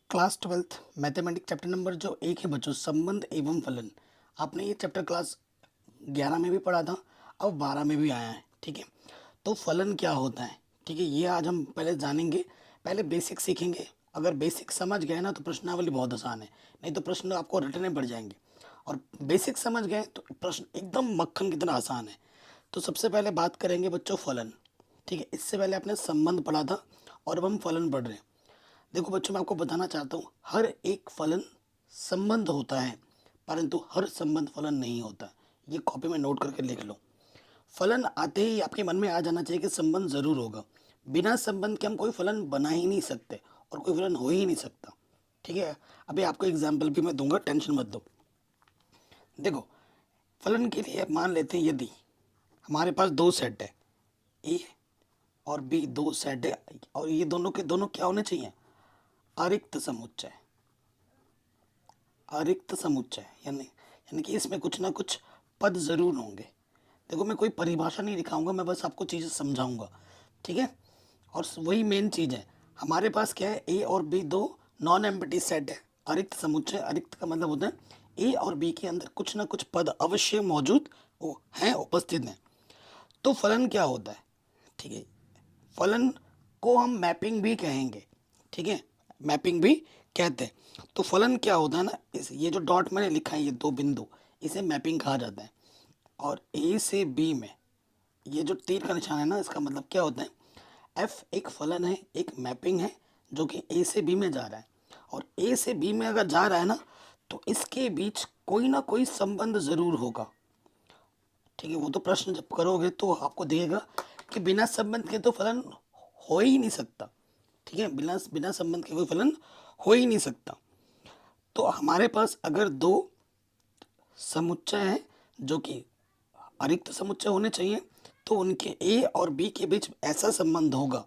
Class 12th mathematics chapter number जो 1 है बच्चों, संबंध एवं फलन। आपने ये चैप्टर क्लास 11 में भी पढ़ा था, अब 12 में भी आया है। ठीक है, तो फलन क्या होता है, ठीक है, ये आज हम पहले जानेंगे। पहले बेसिक सीखेंगे। अगर बेसिक समझ गए ना तो प्रश्नावली बहुत आसान है, नहीं तो प्रश्न आपको रटने पड़ जाएंगे। और बेसिक समझ गए तो प्रश्न एकदम मक्खन की तरह आसान है। तो सबसे पहले बात करेंगे बच्चों फलन। ठीक है, इससे पहले आपने संबंध पढ़ा था और अब हम फलन पढ़ रहे हैं। देखो बच्चों, मैं आपको बताना चाहता हूँ, हर एक फलन संबंध होता है, परंतु हर संबंध फलन नहीं होता। ये कॉपी में नोट करके लिख लो। फलन आते ही आपके मन में आ जाना चाहिए कि संबंध जरूर होगा। बिना संबंध के हम कोई फलन बना ही नहीं सकते और कोई फलन हो ही नहीं सकता। ठीक है, अभी आपको एग्जाम्पल भी मैं दूंगा, टेंशन मत दो। देखो, फलन के लिए मान लेते हैं यदि हमारे पास दो सेट है, ए और बी, दो सेट है, और ये दोनों के दोनों क्या होने चाहिए, अरिक्त समुच्चय। अरिक्त समुच्चय यानी यानी कि इसमें कुछ ना कुछ पद जरूर होंगे। देखो, मैं कोई परिभाषा नहीं दिखाऊंगा, मैं बस आपको चीज़ें समझाऊंगा। ठीक है, और वही मेन चीज़ है। हमारे पास क्या है, ए और बी दो नॉन एम्प्टी सेट है। अरिक्त समुच्चय, अरिक्त का मतलब होता है ए और बी के अंदर कुछ ना कुछ पद अवश्य मौजूद वो हैं, उपस्थित हैं। तो फलन क्या होता है, ठीक है, फलन को हम मैपिंग भी कहेंगे। ठीक है, मैपिंग भी कहते हैं। तो फलन क्या होता है ना, इस ये जो डॉट मैंने लिखा है, ये दो बिंदु, इसे मैपिंग कहा जाता है। और ए से बी में ये जो तीर का निशान है ना, इसका मतलब क्या होता है, एफ एक फलन है, एक मैपिंग है जो कि ए से बी में जा रहा है। और ए से बी में अगर जा रहा है ना, तो इसके बीच कोई ना कोई संबंध जरूर होगा। ठीक है, वो तो प्रश्न जब करोगे तो आपको दिखेगा कि बिना संबंध के तो फलन हो ही नहीं सकता। ठीक है, बिना बिना संबंध के कोई फलन हो ही नहीं सकता। तो हमारे पास अगर दो समुच्चय हैं जो कि अरिक्त समुच्चय होने चाहिए, तो उनके ए और बी के बीच ऐसा संबंध होगा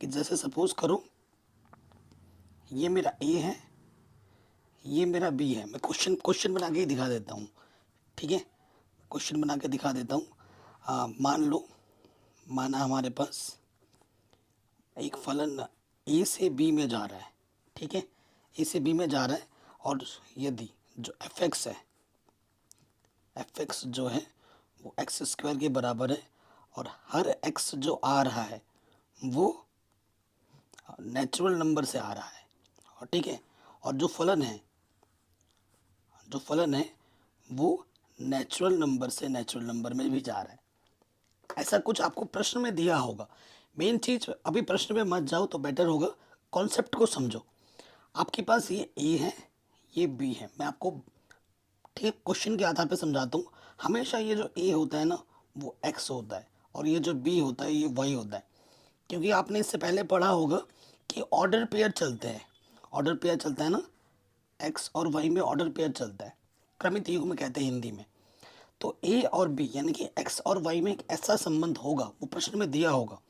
कि जैसे सपोज करो, ये मेरा ए है, ये मेरा बी है। मैं क्वेश्चन क्वेश्चन बना के ही दिखा देता हूँ। ठीक है, क्वेश्चन बना के दिखा देता हूँ। मान लो, माना हमारे पास एक फलन ए से बी में जा रहा है। ठीक है, ए से बी में जा रहा है, और यदि जो एफ एक्स है, एफ एक्स जो है वो एक्स स्क्वायर के बराबर है, और हर एक्स जो आ रहा है वो नेचुरल नंबर से आ रहा है। और ठीक है, और जो फलन है वो नेचुरल नंबर से नेचुरल नंबर में भी जा रहा है। ऐसा कुछ आपको प्रश्न में दिया होगा। मेन चीज, अभी प्रश्न में मत जाओ तो बेटर होगा, कॉन्सेप्ट को समझो। आपके पास ये ए है, ये बी है। मैं आपको ठीक क्वेश्चन के आधार पर समझाता हूँ। हमेशा ये जो ए होता है ना, वो एक्स होता है, और ये जो बी होता है ये वाई होता है। क्योंकि आपने इससे पहले पढ़ा होगा कि ऑर्डर पेयर चलते हैं। ऑर्डर पेयर चलता है ना, एक्स और वाई में ऑर्डर पेयर चलता है, क्रमित युग्म कहते हैं हिंदी में। तो ए और बी यानी कि एक्स और वाई में एक ऐसा संबंध होगा, वो प्रश्न में दिया होगा।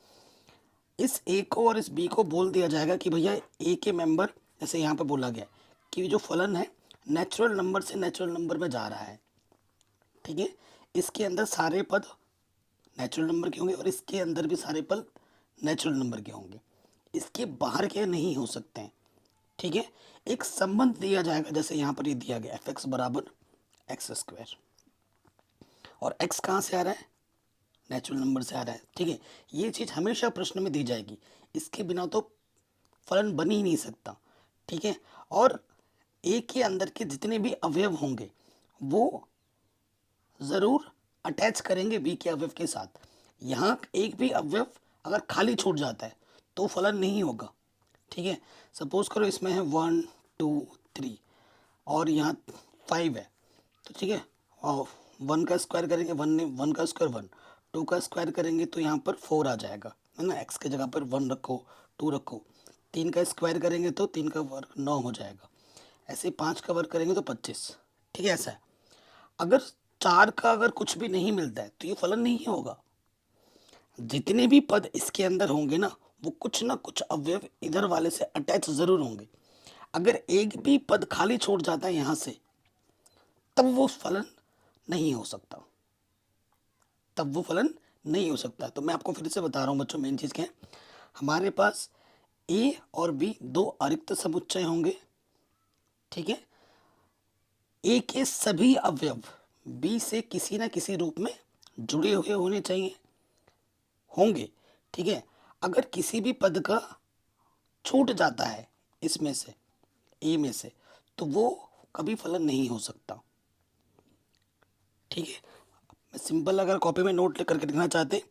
इस ए को और इस बी को बोल दिया जाएगा कि भैया ए के मेंबर, जैसे यहाँ पे बोला गया कि जो फलन है नेचुरल नंबर से नेचुरल नंबर में जा रहा है। ठीक है, इसके अंदर सारे पद नेचुरल नंबर के होंगे और इसके अंदर भी सारे पद नेचुरल नंबर के होंगे। इसके बाहर के नहीं हो सकते हैं। ठीक है, एक संबंध दिया जाएगा, जैसे यहाँ पर ये दिया गया एफ एक्स बराबर एक्स स्क्वायर, और एक्स कहाँ से आ रहा है, नेचुरल नंबर से आ रहा है। ठीक है, ये चीज़ हमेशा प्रश्न में दी जाएगी, इसके बिना तो फलन बन ही नहीं सकता। ठीक है, और ए के अंदर के जितने भी अवयव होंगे वो ज़रूर अटैच करेंगे बी के अवयव के साथ। यहाँ एक भी अवयव अगर खाली छूट जाता है तो फलन नहीं होगा। ठीक है, सपोज करो इसमें है 1 2 3 और यहाँ 5 है, तो ठीक है, और 1 का स्क्वायर करेंगे, 1 का स्क्वायर 1, 2 का स्क्वायर करेंगे तो यहाँ पर 4 आ जाएगा, है ना। एक्स के जगह पर 1 रखो, 2 रखो। 3 का स्क्वायर करेंगे तो 3 का वर्ग 9 हो जाएगा। ऐसे 5 का वर्ग करेंगे तो 25। ठीक है, ऐसा है। अगर 4 का अगर कुछ भी नहीं मिलता है तो ये फलन नहीं होगा। जितने भी पद इसके अंदर होंगे ना कुछ अवयव इधर वाले से अटैच जरूर होंगे। अगर एक भी पद खाली छोड़ जाता है यहाँ से, तब वो फलन नहीं हो सकता, तब वो फलन नहीं हो सकता। तो मैं आपको फिर से बता रहा हूँ बच्चों, मेन चीज़ क्या है, हमारे पास ए और बी दो अरिक्त समुच्चय होंगे, ठीक है। ए के सभी अवयव बी से किसी ना किसी रूप में जुड़े हुए होने चाहिए, होंगे, ठीक है। अगर किसी भी पद का छूट जाता है इसमें से, ए में से, तो वो कभी फलन नहीं हो सकता, ठीक है। मैं सिंपल अगर कॉपी में नोट करके लिखना चाहते हैं,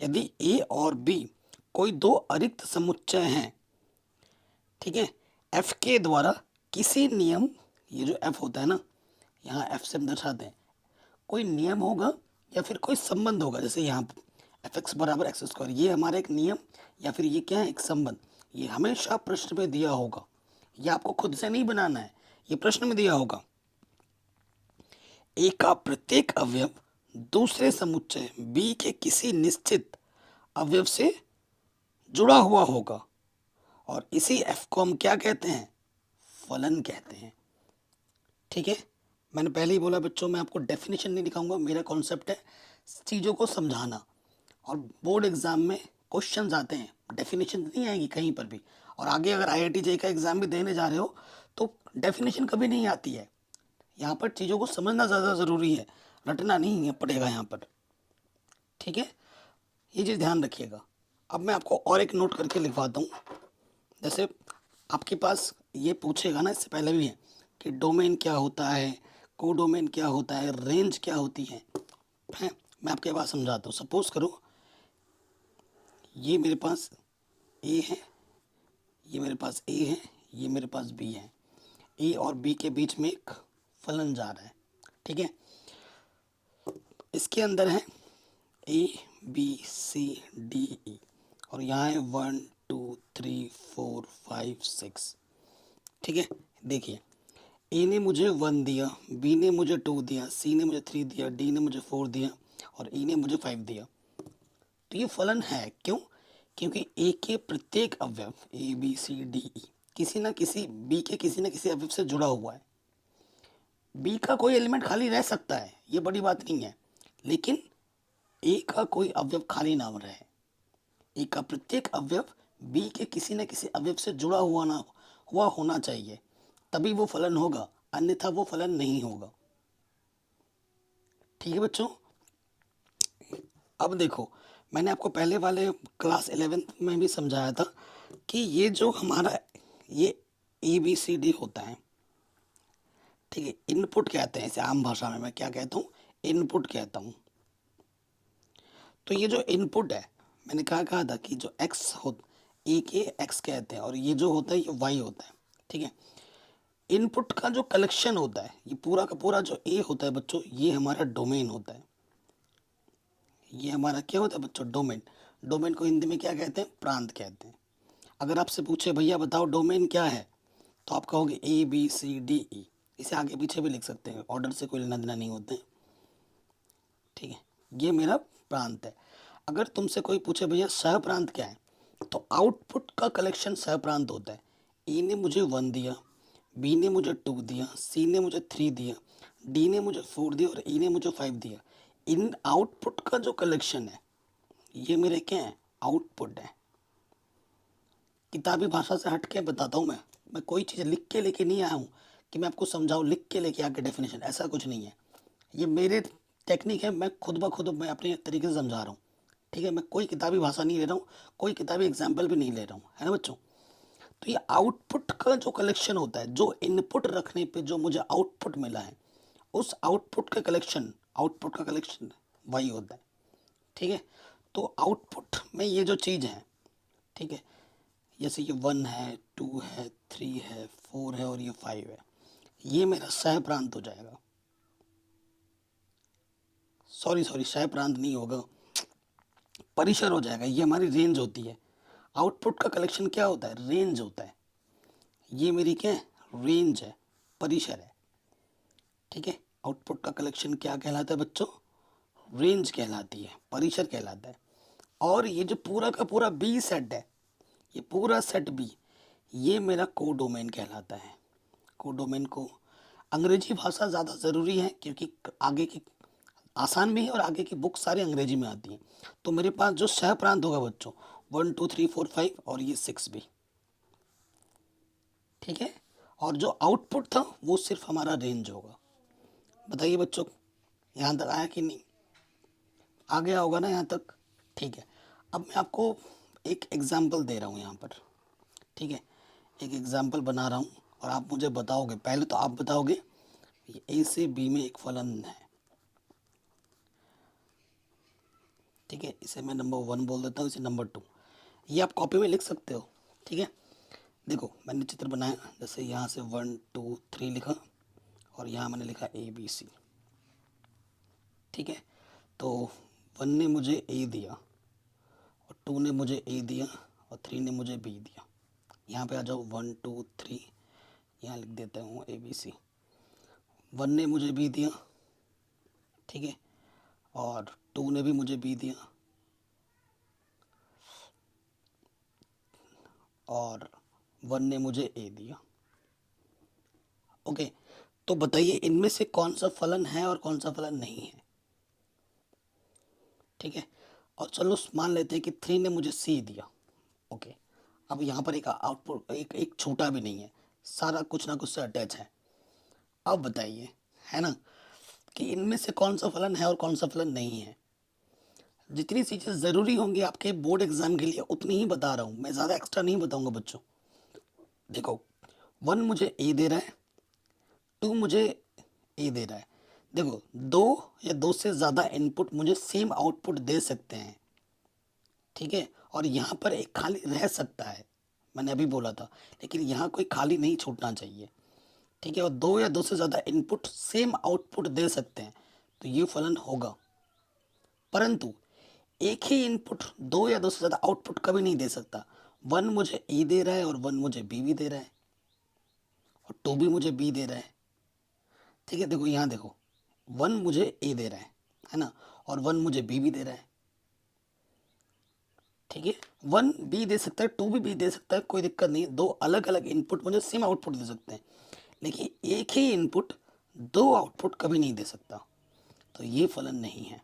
यदि ए और बी कोई दो अरिक्त समुच्चय हैं, ठीक है, एफ के द्वारा किसी नियम, ये जो एफ होता है ना, यहाँ एफ से हम दर्शाते हैं, कोई नियम होगा या फिर कोई संबंध होगा, जैसे यहाँ एफ एक्स बराबर एक्स स्क्वायर, ये हमारा एक नियम या फिर ये क्या है, एक संबंध, ये हमेशा प्रश्न में दिया होगा, ये आपको खुद से नहीं बनाना है, ये प्रश्न में दिया होगा। ए का प्रत्येक अवयव दूसरे समुच्चय बी के किसी निश्चित अवयव से जुड़ा हुआ होगा, और इसी एफ को हम क्या कहते हैं, फलन कहते हैं, ठीक है। मैंने पहले ही बोला बच्चों, मैं आपको डेफिनेशन नहीं दिखाऊंगा, मेरा कॉन्सेप्ट है चीज़ों को समझाना, और बोर्ड एग्जाम में क्वेश्चंस आते हैं, डेफिनेशन नहीं आएगी कहीं पर भी, और आगे अगर IIT JEE का एग्ज़ाम भी देने जा रहे हो तो डेफिनेशन कभी नहीं आती है। यहाँ पर चीज़ों को समझना ज़्यादा ज़रूरी है, रटना नहीं है पड़ेगा यहाँ पर, ठीक है, ये चीज़ ध्यान रखिएगा। अब मैं आपको और एक नोट करके लिखवाता हूँ, जैसे आपके पास ये पूछेगा ना, इससे पहले भी है कि डोमेन क्या होता है, कोडोमेन क्या होता है, रेंज क्या होती है, मैं आपके पास समझाता हूँ। सपोज करो ये मेरे पास ए है, ये मेरे पास ए है, ये मेरे पास बी है, ए और बी के बीच में एक फलन जा रहा है, ठीक है। इसके अंदर है ए बी सी डी ई, और यहाँ है 1 2 3 4 5 6, ठीक है। देखिए ए ने मुझे 1 दिया, बी ने मुझे 2 दिया, सी ने मुझे 3 दिया, डी ने मुझे 4 दिया, और ई ने मुझे 5 दिया। तो ये फलन है, क्यों? क्योंकि ए के प्रत्येक अवयव ए बी सी डी ई किसी ना किसी बी के किसी ना किसी अवयव से जुड़ा हुआ है। बी का कोई एलिमेंट खाली रह सकता है, ये बड़ी बात नहीं है, लेकिन ए का कोई अवयव खाली ना रहे। ए का प्रत्येक अवयव बी के किसी न किसी अवयव से जुड़ा हुआ होना चाहिए, तभी वो फलन होगा, अन्यथा वो फलन नहीं होगा, ठीक है बच्चों। अब देखो, मैंने आपको पहले वाले क्लास 11th में भी समझाया था कि ये जो हमारा ये ABCD होता है, ठीक है, इनपुट कहते हैं इसे, आम भाषा में मैं क्या कहता हूँ, इनपुट कहता हूँ। तो ये जो इनपुट है, मैंने कहा था कि जो एक्स हो, ए के एक्स कहते हैं, और ये जो होता है ये वाई होता है, ठीक है। इनपुट का जो कलेक्शन होता है, ये पूरा का पूरा जो ए होता है बच्चों, ये हमारा डोमेन होता है। ये हमारा क्या होता है बच्चों, डोमेन। डोमेन को हिंदी में क्या कहते हैं, प्रांत कहते हैं। अगर आपसे पूछे भैया बताओ डोमेन क्या है, तो आप कहोगे ABCDE। इसे आगे पीछे भी लिख सकते हैं, ऑर्डर से कोई लेना देना नहीं होते हैं, ठीक है। ये मेरा प्रांत है। अगर तुमसे कोई पूछे भैया सह प्रांत क्या है, तो आउटपुट का कलेक्शन सह प्रांत होता है। ए ने मुझे 1 दिया, बी ने मुझे 2 दिया, सी ने मुझे 3 दिया, डी ने मुझे 4 दिया, और ई ने मुझे 5 दिया। इन आउटपुट का जो कलेक्शन है, ये मेरे क्या है, आउटपुट है। किताबी भाषा से हट के बताता हूँ मैं कोई चीज़ लिख के लेके नहीं आया हूँ कि मैं आपको समझाऊँ, लिख के लेके आके डेफिनेशन, ऐसा कुछ नहीं है। ये मेरे टेक्निक है, मैं खुद ब खुद मैं अपने तरीके से समझा रहा हूँ, ठीक है। मैं कोई किताबी भाषा नहीं ले रहा हूँ, कोई किताबी एग्जाम्पल भी नहीं ले रहा हूँ, है ना बच्चों। तो ये आउटपुट का जो कलेक्शन होता है, जो इनपुट रखने पे जो मुझे आउटपुट मिला है, उस आउटपुट का कलेक्शन वही होता है, ठीक है। तो आउटपुट में ये जो चीज़ है, ठीक है, जैसे ये 1 है, 2 है, 3 है, 4 है, और ये 5 है, ये मेरा सह प्रांत हो जाएगा। सॉरी सह प्रांत नहीं होगा, परिसर हो जाएगा। ये हमारी रेंज होती है। आउटपुट का कलेक्शन क्या होता है, रेंज होता है। ये मेरी क्या है, रेंज है, परिसर है, ठीक है। आउटपुट का कलेक्शन क्या कहलाता है बच्चों, रेंज कहलाती है, परिसर कहलाता है। और ये जो पूरा का पूरा बी सेट है, ये पूरा सेट बी, ये मेरा कोडोमेन कहलाता है। कोडोमेन को अंग्रेजी भाषा ज़्यादा ज़रूरी है, क्योंकि आगे की आसान भी है और आगे की बुक सारी अंग्रेजी में आती हैं। तो मेरे पास जो सह प्रांत होगा बच्चों, 1 2 3 4 5, और ये 6 भी, ठीक है, और जो आउटपुट था वो सिर्फ हमारा रेंज होगा। बताइए बच्चों, यहाँ तक आया कि नहीं? आ गया होगा ना यहाँ तक? ठीक है, अब मैं आपको एक एग्जाम्पल दे रहा हूँ यहाँ पर। ठीक है, एक एग्जाम्पल बना रहा हूँ और आप मुझे बताओगे, पहले तो आप बताओगे ये ए से बी में एक फलन है। ठीक है, इसे मैं नंबर 1 बोल देता हूँ, इसे नंबर 2। ये आप कॉपी में लिख सकते हो। ठीक है, देखो मैंने चित्र बनाया, जैसे यहाँ से 1 2 3 लिखा और यहाँ मैंने लिखा ABC। ठीक है, तो 1 ने मुझे ए दिया और 2 ने मुझे ए दिया और 3 ने मुझे बी दिया। यहाँ पे आ जाओ, 1 2 3, यहाँ लिख देता हूँ ABC। 1 ने मुझे बी दिया, ठीक है, और 2 ने भी मुझे बी दिया और 1 ने मुझे ए दिया। ओके, तो बताइए इनमें से कौन सा फलन है और कौन सा फलन नहीं है? ठीक है, और चलो मान लेते हैं कि 3 ने मुझे सी दिया। ओके, अब यहाँ पर एक आउटपुट, एक छोटा भी नहीं है, सारा कुछ ना कुछ से अटैच है। अब बताइए, है ना, कि इनमें से कौन सा फलन है और कौन सा फलन नहीं है। जितनी चीज़ें ज़रूरी होंगी आपके बोर्ड एग्जाम के लिए उतनी ही बता रहा हूँ मैं, ज़्यादा एक्स्ट्रा नहीं बताऊँगा बच्चों। देखो, 1 मुझे ए दे रहा है, 2 मुझे ए दे रहा है। देखो, 2 या 2 से ज़्यादा इनपुट मुझे सेम आउटपुट दे सकते हैं। ठीक है, और यहाँ पर एक खाली रह सकता है, मैंने अभी बोला था, लेकिन यहाँ कोई खाली नहीं छूटना चाहिए। ठीक है, और 2 या 2 से ज़्यादा इनपुट सेम आउटपुट दे सकते हैं, तो ये फलन होगा। परंतु एक ही इनपुट 2 या 2 से ज़्यादा आउटपुट कभी नहीं दे सकता। 1 मुझे ए दे रहा है और 1 मुझे बी भी दे रहा है और 2 भी मुझे बी दे रहा है। ठीक है, देखो यहाँ देखो, 1 मुझे ए दे रहा है ना, और 1 मुझे बी भी दे रहा है। ठीक है, 1 बी दे सकता है, 2 भी बी दे सकता है, कोई दिक्कत नहीं है। 2 अलग अलग इनपुट मुझे सेम आउटपुट दे सकते हैं, लेकिन एक ही इनपुट 2 आउटपुट कभी नहीं दे सकता, तो ये फलन नहीं है।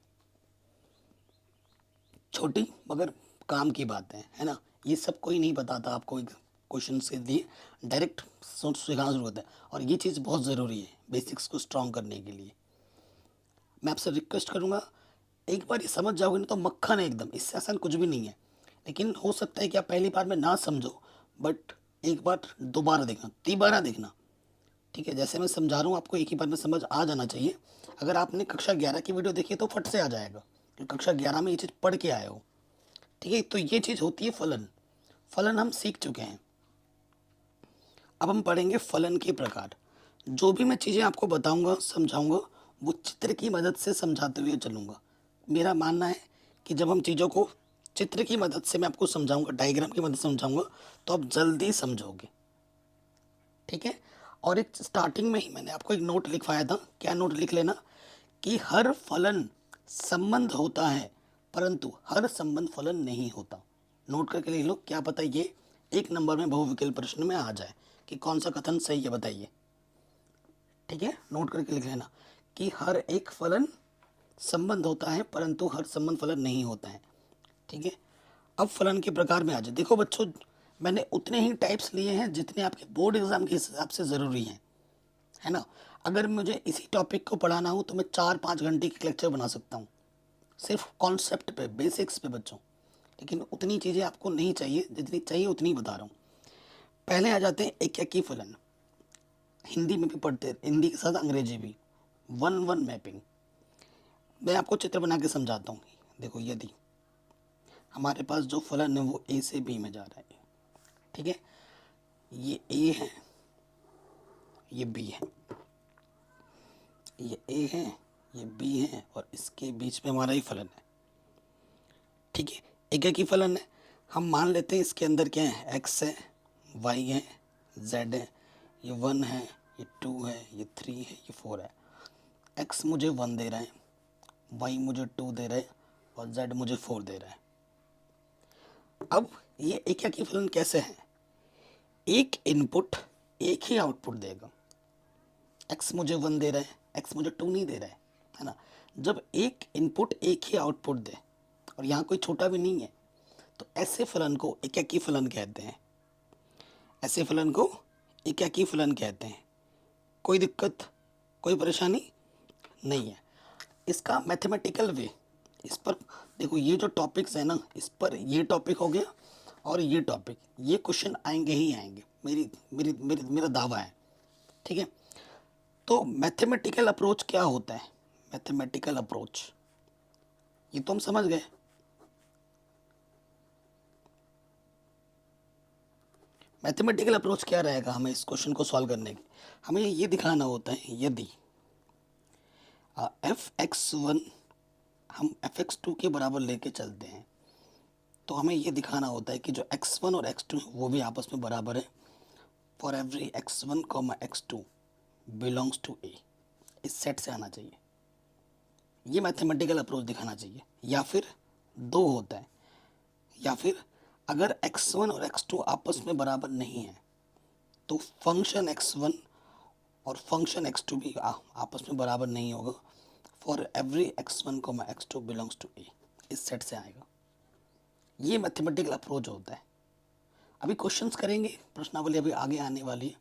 छोटी मगर काम की बात है ना, ये सब कोई नहीं बताता आपको एक क्वेश्चन से दिए, डायरेक्ट सोच सिखाना शुरू होता है, और ये चीज़ बहुत ज़रूरी है बेसिक्स को स्ट्रॉन्ग करने के लिए। मैं आपसे रिक्वेस्ट करूँगा, एक बार ये समझ जाओगे ना तो मक्खन है एकदम, इससे आसान कुछ भी नहीं है। लेकिन हो सकता है कि आप पहली बार में ना समझो, बट एक बार दोबारा देखना, तिबारा देखना। ठीक है, जैसे मैं समझा रहा हूँ आपको एक ही बार में समझ आ जाना चाहिए। अगर आपने कक्षा 11 की वीडियो देखी तो फट से आ जाएगा, क्योंकि कक्षा 11 में ये चीज़ पढ़ के आए हो। ठीक है, तो ये चीज़ होती है फलन। फलन हम सीख चुके हैं, अब हम पढ़ेंगे फलन के प्रकार। जो भी मैं चीज़ें आपको बताऊंगा समझाऊंगा, वो चित्र की मदद से समझाते हुए चलूँगा। मेरा मानना है कि जब हम चीज़ों को चित्र की मदद से मैं आपको समझाऊंगा, डायग्राम की मदद से समझाऊंगा, तो आप जल्दी समझोगे। ठीक है, और एक स्टार्टिंग में ही मैंने आपको एक नोट लिखवाया था, क्या नोट लिख लेना, कि हर फलन संबंध होता है परंतु हर संबंध फलन नहीं होता। नोट करके लिख लो, क्या पता ये 1 नंबर में बहुविकल्प प्रश्न में आ जाए कि कौन सा कथन सही है, बताइए। ठीक है, नोट करके लिख लेना कि हर एक फलन संबंध होता है परंतु हर संबंध फलन नहीं होता है। ठीक है, अब फलन के प्रकार में आ जाए। देखो बच्चों, मैंने उतने ही टाइप्स लिए हैं जितने आपके बोर्ड एग्जाम के हिसाब से ज़रूरी हैं, है ना। अगर मुझे इसी टॉपिक को पढ़ाना हो तो मैं 4-5 घंटे की लेक्चर बना सकता हूँ, सिर्फ कॉन्सेप्ट पे, बेसिक्स पे बच्चों। लेकिन उतनी चीज़ें आपको नहीं चाहिए, जितनी चाहिए उतनी बता रहा हूँ। पहले आ जाते हैं एकैकी फलन। हिंदी में भी पढ़ते हैं, हिंदी के साथ अंग्रेजी भी। 1-1 मैपिंग, मैं आपको चित्र बना के समझाता हूँ। देखो, यदि हमारे पास जो फलन है वो ए से बी में जा रहा है, ठीक है, ये ए है, ये बी है, ये ए है, ये बी है, और इसके बीच में हमारा ही फलन है। ठीक है, एक ही फलन है। हम मान लेते हैं इसके अंदर क्या है, एक्स है, वाई है, जेड है, ये 1 है, ये 2 है, ये 3 है, ये 4 है। एक्स मुझे 1 दे रहा है, वाई मुझे 2 दे रहा है, और जेड मुझे 4 दे रहा है। अब ये एक ही फलन कैसे है, एक इनपुट एक ही आउटपुट देगा। एक्स मुझे 1 दे रहा है, एक्स मुझे 2 नहीं दे रहा है ना। जब एक इनपुट एक ही आउटपुट दे, और यहाँ कोई छोटा भी नहीं है, तो ऐसे फलन को एकैकी फलन कहते हैं। ऐसे फलन को एकाकी फलन कहते हैं। कोई दिक्कत, कोई परेशानी नहीं है। इसका मैथमेटिकल वे, इस पर देखो, ये जो टॉपिक्स है ना, इस पर ये टॉपिक हो गया और ये टॉपिक, ये क्वेश्चन आएंगे ही आएंगे, मेरी मेरी मेरी मेरा दावा है। ठीक है, तो मैथमेटिकल अप्रोच क्या होता है? मैथमेटिकल अप्रोच ये तो हम समझ गए। मैथमेटिकल अप्रोच क्या रहेगा हमें इस क्वेश्चन को सॉल्व करने की? हमें ये दिखाना होता है, यदि f(x1) हम f(x2) के बराबर लेके चलते हैं, तो हमें ये दिखाना होता है कि जो x1 और x2 वो भी आपस में बराबर है। For every x1, x2 belongs to a, इस सेट से आना चाहिए। ये मैथमेटिकल अप्रोच दिखाना चाहिए। या फिर दो होता है, या फिर अगर x1 और x2 आपस में बराबर नहीं है तो फंक्शन x1 और फंक्शन x2 भी आपस में बराबर नहीं होगा। For every x1, x2 belongs to a, इस सेट से आएगा। ये मैथमेटिकल अप्रोच होता है। अभी क्वेश्चंस करेंगे, प्रश्नावली अभी आगे आने वाली है,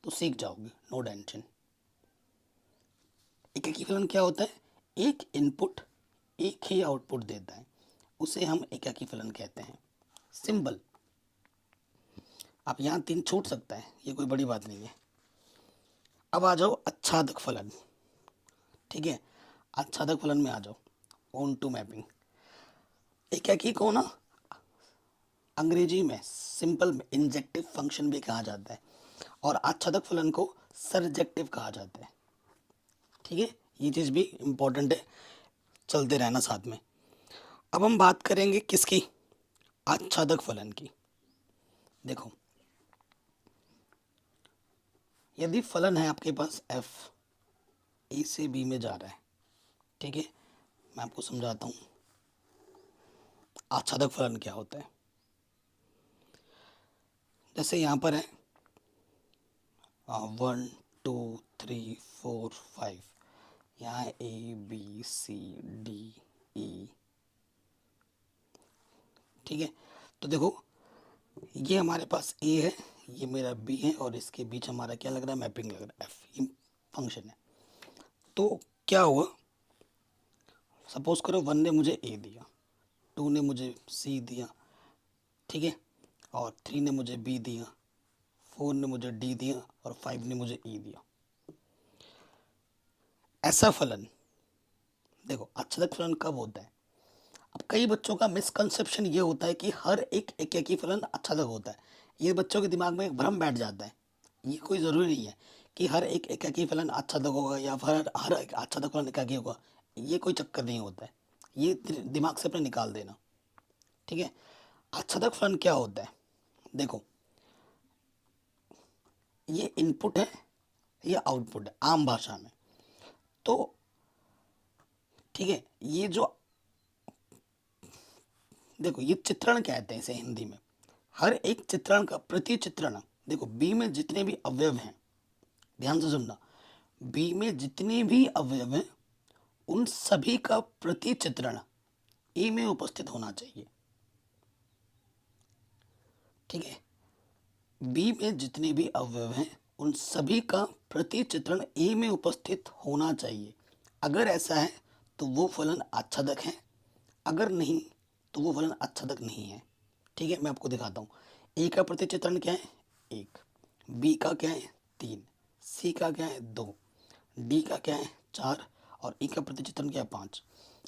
तो सीख जाओगे, नो टेंशन। एकाकी फलन क्या होता है? एक इनपुट एक ही आउटपुट देता है, उसे हम एकाकी फलन कहते हैं। सिंपल। आप यहाँ 3 छूट सकता है, ये कोई बड़ी बात नहीं है। अब आ जाओ आच्छादक फलन। ठीक है, आच्छादक फलन में आ जाओ, ऑन टू मैपिंग। एकाकी को ना अंग्रेजी में सिंपल में इंजेक्टिव फंक्शन भी कहा जाता है और आच्छादक फलन को सरजेक्टिव कहा जाता है। ठीक है, ये चीज़ भी इम्पोर्टेंट है, चलते रहना साथ में। अब हम बात करेंगे किसकी? आच्छादक फलन की। देखो, यदि फलन है आपके पास f, ए से बी में जा रहा है, ठीक है, मैं आपको समझाता हूँ आच्छादक फलन क्या होता है। जैसे यहाँ पर है 1 2 3 4 5, यहाँ ए बी सी डी ई। ठीक है, तो देखो ये हमारे पास ए है, ये मेरा बी है, और इसके बीच हमारा क्या लग रहा है? मैपिंग लग रहा है, एफ। ये फंक्शन है। तो क्या हुआ, सपोज करो 1 ने मुझे ए दिया, 2 ने मुझे सी दिया, ठीक है, और 3 ने मुझे बी दिया, 4 ने मुझे डी दिया, और 5 ने मुझे ई दिया। ऐसा फलन, देखो आच्छादक फलन कब होता है? अब कई बच्चों का मिसकंसेप्शन ये होता है कि हर एक एकाकी फलन आच्छादक होता है। ये बच्चों के दिमाग में एक भ्रम बैठ जाता है। ये कोई ज़रूरी नहीं है कि हर एक एकाकी फलन आच्छादक होगा या हर हर एक आच्छादक फलन एकाकी होगा। ये कोई चक्कर नहीं होता है, ये दिमाग से अपने निकाल देना। ठीक है, आच्छादक फलन क्या होता है? देखो, ये इनपुट है, ये आउटपुट है आम भाषा में। तो ठीक है, ये जो देखो, ये चित्रण कहते हैं इसे हिंदी में। हर एक चित्रण का प्रति चित्रण, देखो बी में जितने भी अवयव हैं, ध्यान से सुनना, बी में जितने भी अवयव हैं उन सभी का प्रति चित्रण ए में उपस्थित होना चाहिए। ठीक है, बी में जितने भी अवयव हैं उन सभी का प्रति चित्रण ए में उपस्थित होना चाहिए। अगर ऐसा है तो वो फलन आच्छादक है, अगर नहीं तो वो फलन आच्छादक नहीं है। ठीक है, मैं आपको दिखाता हूँ। ए का प्रतिचित्रण क्या है? 1, बी का क्या है? 3, सी का क्या है? 2, डी का क्या है? 4, और ई का प्रतिचित्रण क्या है? 5।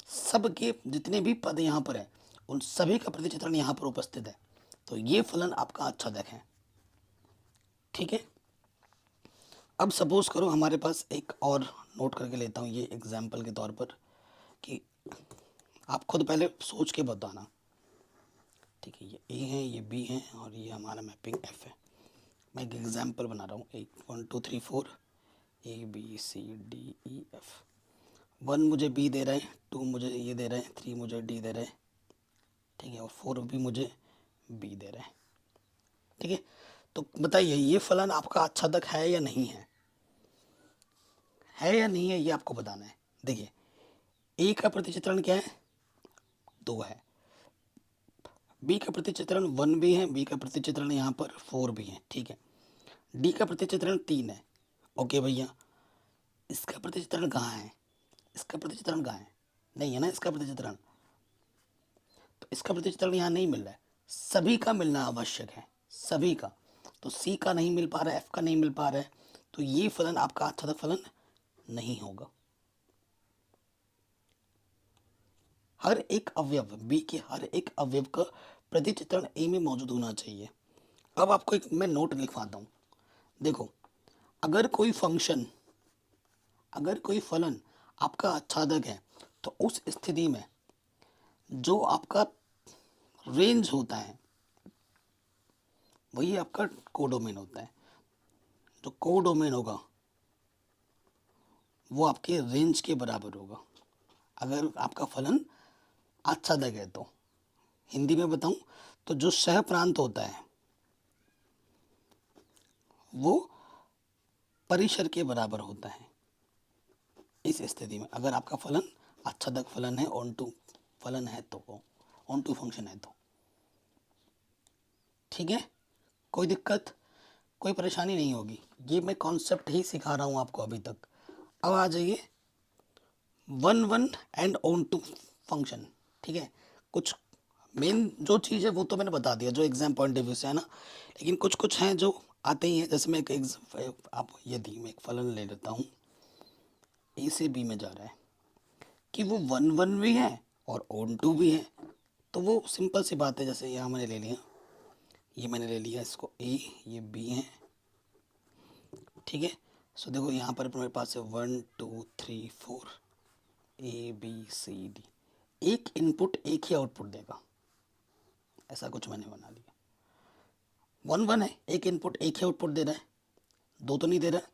सबके जितने भी पद यहाँ पर है उन सभी का प्रतिचित्रण यहाँ पर उपस्थित है, तो ये फलन आपका आच्छादक है। ठीक है, अब सपोज करो हमारे पास एक और नोट करके लेता हूँ ये एग्जाम्पल के तौर पर, कि आप खुद पहले सोच के बताना। ठीक है, ये ए है, ये बी है, और ये हमारा मैपिंग एफ है। मैं एक एग्जाम्पल बना रहा हूँ, 1 2 3 4 A B C D E F. 1 मुझे बी दे रहा है, 2 मुझे ये दे रहा है, 3 मुझे डी दे रहा है, ठीक है, और 4 भी मुझे बी दे रहा है। ठीक है, तो बताइए ये फलन आपका आच्छादक है या नहीं है? है या नहीं है, ये आपको बताना है। देखिए, ए का प्रतिचित्रण क्या है? 2 है, बी का प्रतिचित्रण 1 भी है, बी का प्रतिचित्रण यहाँ पर 4 भी है। ठीक है, डी का प्रतिचित्रण 3 है। ओके भैया, इसका प्रतिचित्रण कहाँ है? इसका प्रतिचित्रण कहाँ है? नहीं है ना इसका प्रतिचित्रण, तो इसका प्रतिचित्रण यहाँ नहीं मिल रहा है। सभी का मिलना आवश्यक है, सभी का। तो सी का नहीं मिल पा रहा है, एफ का नहीं मिल पा रहा है, तो ये फलन आपका आच्छादक फलन नहीं होगा। हर एक अवयव, बी के हर एक अवयव का प्रतिचित्रण ए में मौजूद होना चाहिए। अब आपको एक मैं नोट लिखवाता हूँ। देखो, अगर कोई फंक्शन, अगर कोई फलन आपका आच्छादक है, तो उस स्थिति में जो आपका रेंज होता है वही आपका कोडोमेन होता है। जो कोडोमेन होगा वो आपके रेंज के बराबर होगा, अगर आपका फलन आच्छादक है तो। हिंदी में बताऊं तो जो सह प्रांत होता है वो परिसर के बराबर होता है। इस स्थिति में अगर आपका फलन आच्छादक फलन है, ऑन टू फलन है तो, ऑन टू फंक्शन है तो। ठीक है, कोई दिक्कत, कोई परेशानी नहीं होगी। ये मैं कॉन्सेप्ट ही सिखा रहा हूँ आपको अभी तक। अब आ जाइए one one and onto function. ठीक है, कुछ मेन जो चीज़ है वो तो मैंने बता दिया जो एग्जाम पॉइंट ऑफ व्यू से है ना, लेकिन कुछ कुछ हैं जो आते ही हैं। जैसे मैं आप यदि मैं एक फलन ले लेता हूँ, ए से बी में जा रहा है, कि वो वन वन भी है और ऑन टू भी है, तो वो सिंपल सी बात है। जैसे यहाँ मैंने ले लिया, ये मैंने ले लिया इसको ए, ये बी है। ठीक है, सो देखो यहाँ पर मेरे पास है 1 2 3 4 ए बी सी डी। एक इनपुट एक ही आउटपुट देगा, ऐसा कुछ मैंने बना लिया। वन वन है, एक इनपुट एक ही आउटपुट दे रहा है, दो तो नहीं दे रहा है।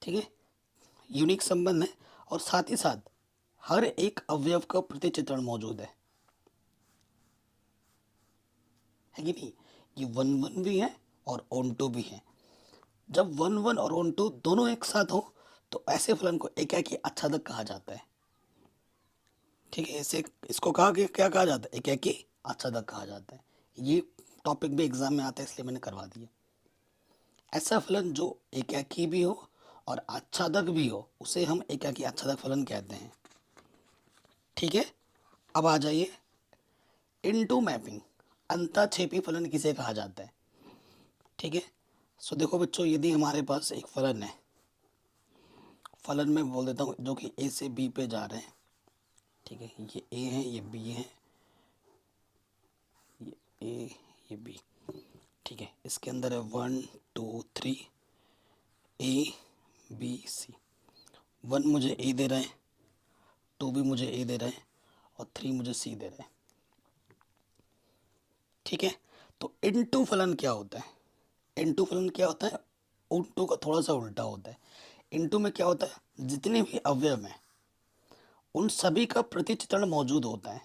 ठीक है, यूनिक संबंध है, और साथ ही साथ हर एक अवयव का प्रतिचित्रण मौजूद है कि नहीं? ये वन वन भी है और ऑन टू भी है। जब वन वन और ऑन टू दोनों एक साथ हो तो ऐसे फलन को एकाकी आच्छादक कहा जाता है। ठीक है, इसे इसको कहा कि क्या कहा जाता है? एकाकी आच्छादक कहा जाता है। ये टॉपिक भी एग्जाम में आता है इसलिए मैंने करवा दिया। ऐसा फलन जो एकाकी भी हो और आच्छादक भी हो उसे हम एकाकी आच्छादक फलन कहते हैं। ठीक है, अब आ जाइए इनटू मैपिंग। अंतःक्षेपी फलन किसे कहा जाता है? ठीक है, सो देखो बच्चों, यदि हमारे पास एक फलन है, फलन में बोल देता हूँ जो कि ए से बी पे जा रहे हैं। ठीक है, ये ए है, ये बी है, ये ए, ये बी। ठीक है, इसके अंदर है 1 2 3 ए बी सी। 1 मुझे ए दे रहा है, 2 भी मुझे ए दे रहा है, और 3 मुझे सी दे रहा है। ठीक है, तो इनटू फलन क्या होता है? इनटू फलन क्या होता है? इनटू का थोड़ा सा उल्टा होता है। इनटू में क्या होता है? जितने भी अवयव हैं उन सभी का प्रतिचित्रण मौजूद होता है।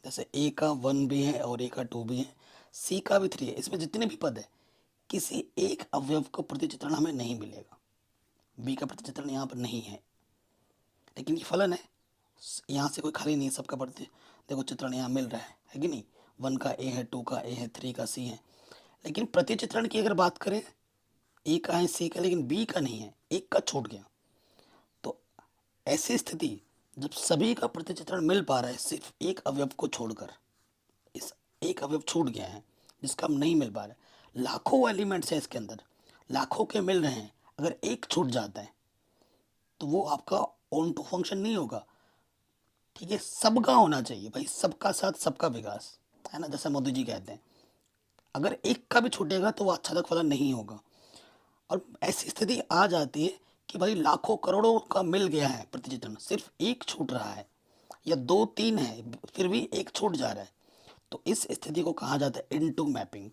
जैसे ए का 1 भी है और ए का 2 भी है, सी का भी 3 है। इसमें जितने भी पद है किसी एक अवयव का प्रतिचित्रण हमें नहीं मिलेगा। बी का प्रतिचित्रण यहाँ पर नहीं है, लेकिन ये फलन है, यहाँ से कोई खाली नहीं है, सबका प्रति देखो चित्रण यहाँ मिल रहा है कि नहीं? 1 का ए है, 2 का ए है, 3 का सी है। लेकिन प्रतिचित्रण की अगर बात करें, ए का है, सी का, लेकिन बी का नहीं है, एक का छूट गया। तो ऐसी स्थिति जब सभी का प्रतिचित्रण मिल पा रहा है सिर्फ एक अवयव को छोड़कर, इस एक अवयव छूट गया है जिसका हम नहीं मिल पा रहा है। लाखों एलिमेंट्स हैं इसके अंदर, लाखों के मिल रहे हैं, अगर एक छूट जाता है तो वो आपका ऑन टू फंक्शन नहीं होगा। ठीक है, सबका होना चाहिए भाई, सबका साथ सबका विकास, है ना, जैसा मोदी जी कहते हैं। अगर एक का भी छूटेगा तो वो आच्छादक फलन नहीं होगा। और ऐसी स्थिति आ जाती है कि भाई लाखों करोड़ों का मिल गया है प्रतिचित्रण, सिर्फ एक छूट रहा है, या 2 3 है फिर भी एक छूट जा रहा है, तो इस स्थिति को कहा जाता है इनटू मैपिंग,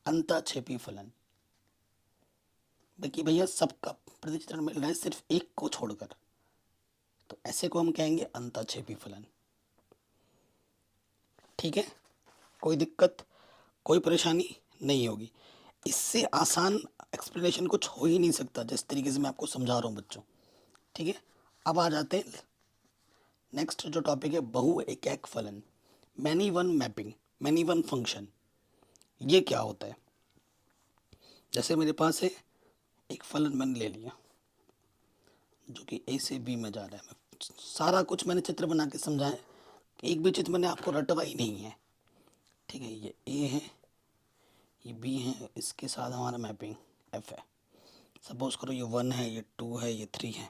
अंतःक्षेपी फलन। बाकी भैया सबका प्रतिचित्रण मिल रहा है सिर्फ एक को छोड़कर, तो ऐसे को हम कहेंगे अंतःक्षेपी फलन। ठीक है, कोई दिक्कत, कोई परेशानी नहीं होगी। इससे आसान एक्सप्लेनेशन कुछ हो ही नहीं सकता जिस तरीके से मैं आपको समझा रहा हूँ बच्चों। ठीक है, अब आ जाते हैं नेक्स्ट जो टॉपिक है, बहु एकाक फलन, many one mapping, many one function. ये क्या होता है? जैसे मेरे पास है एक फलन मैंने ले लिया जो कि ए से बी में जा रहा है। मैं सारा कुछ मैंने चित्र बना के समझाया, एक भी चित्र मैंने आपको रटवा ही नहीं है। ठीक है, ये ए है, ये बी है, इसके साथ हमारा मैपिंग एफ है। सपोज करो ये 1 है, ये 2 है, ये 3 है।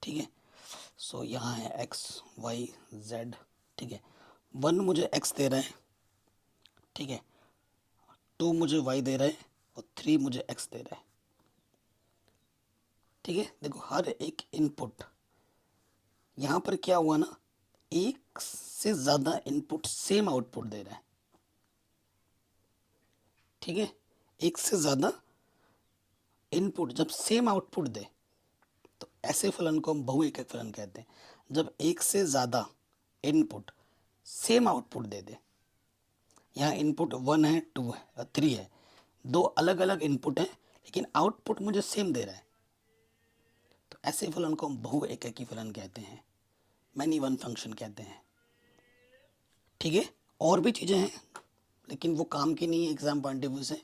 ठीक है, सो यहाँ है एक्स वाई जेड। ठीक है, 1 मुझे एक्स दे रहा है, ठीक है, 2 मुझे वाई दे रहा है और 3 मुझे एक्स दे रहा है। ठीक है, देखो हर एक इनपुट यहाँ पर क्या हुआ ना, एक से ज़्यादा इनपुट सेम आउटपुट दे रहा है। ठीक है, एक से ज़्यादा इनपुट जब सेम आउटपुट दे तो ऐसे फलन को हम बहुएकक फलन कहते हैं। जब एक से ज़्यादा इनपुट सेम आउटपुट दे दे, यहाँ इनपुट 1 है, 2 है और 3 है, दो अलग अलग इनपुट हैं लेकिन आउटपुट मुझे सेम दे रहा है, तो ऐसे फलन को हम बहुएककी फलन कहते हैं, मैनी वन फंक्शन कहते हैं। ठीक है, और भी चीज़ें हैं लेकिन वो काम की नहीं है एग्जाम पॉइंट ऑफ व्यू से।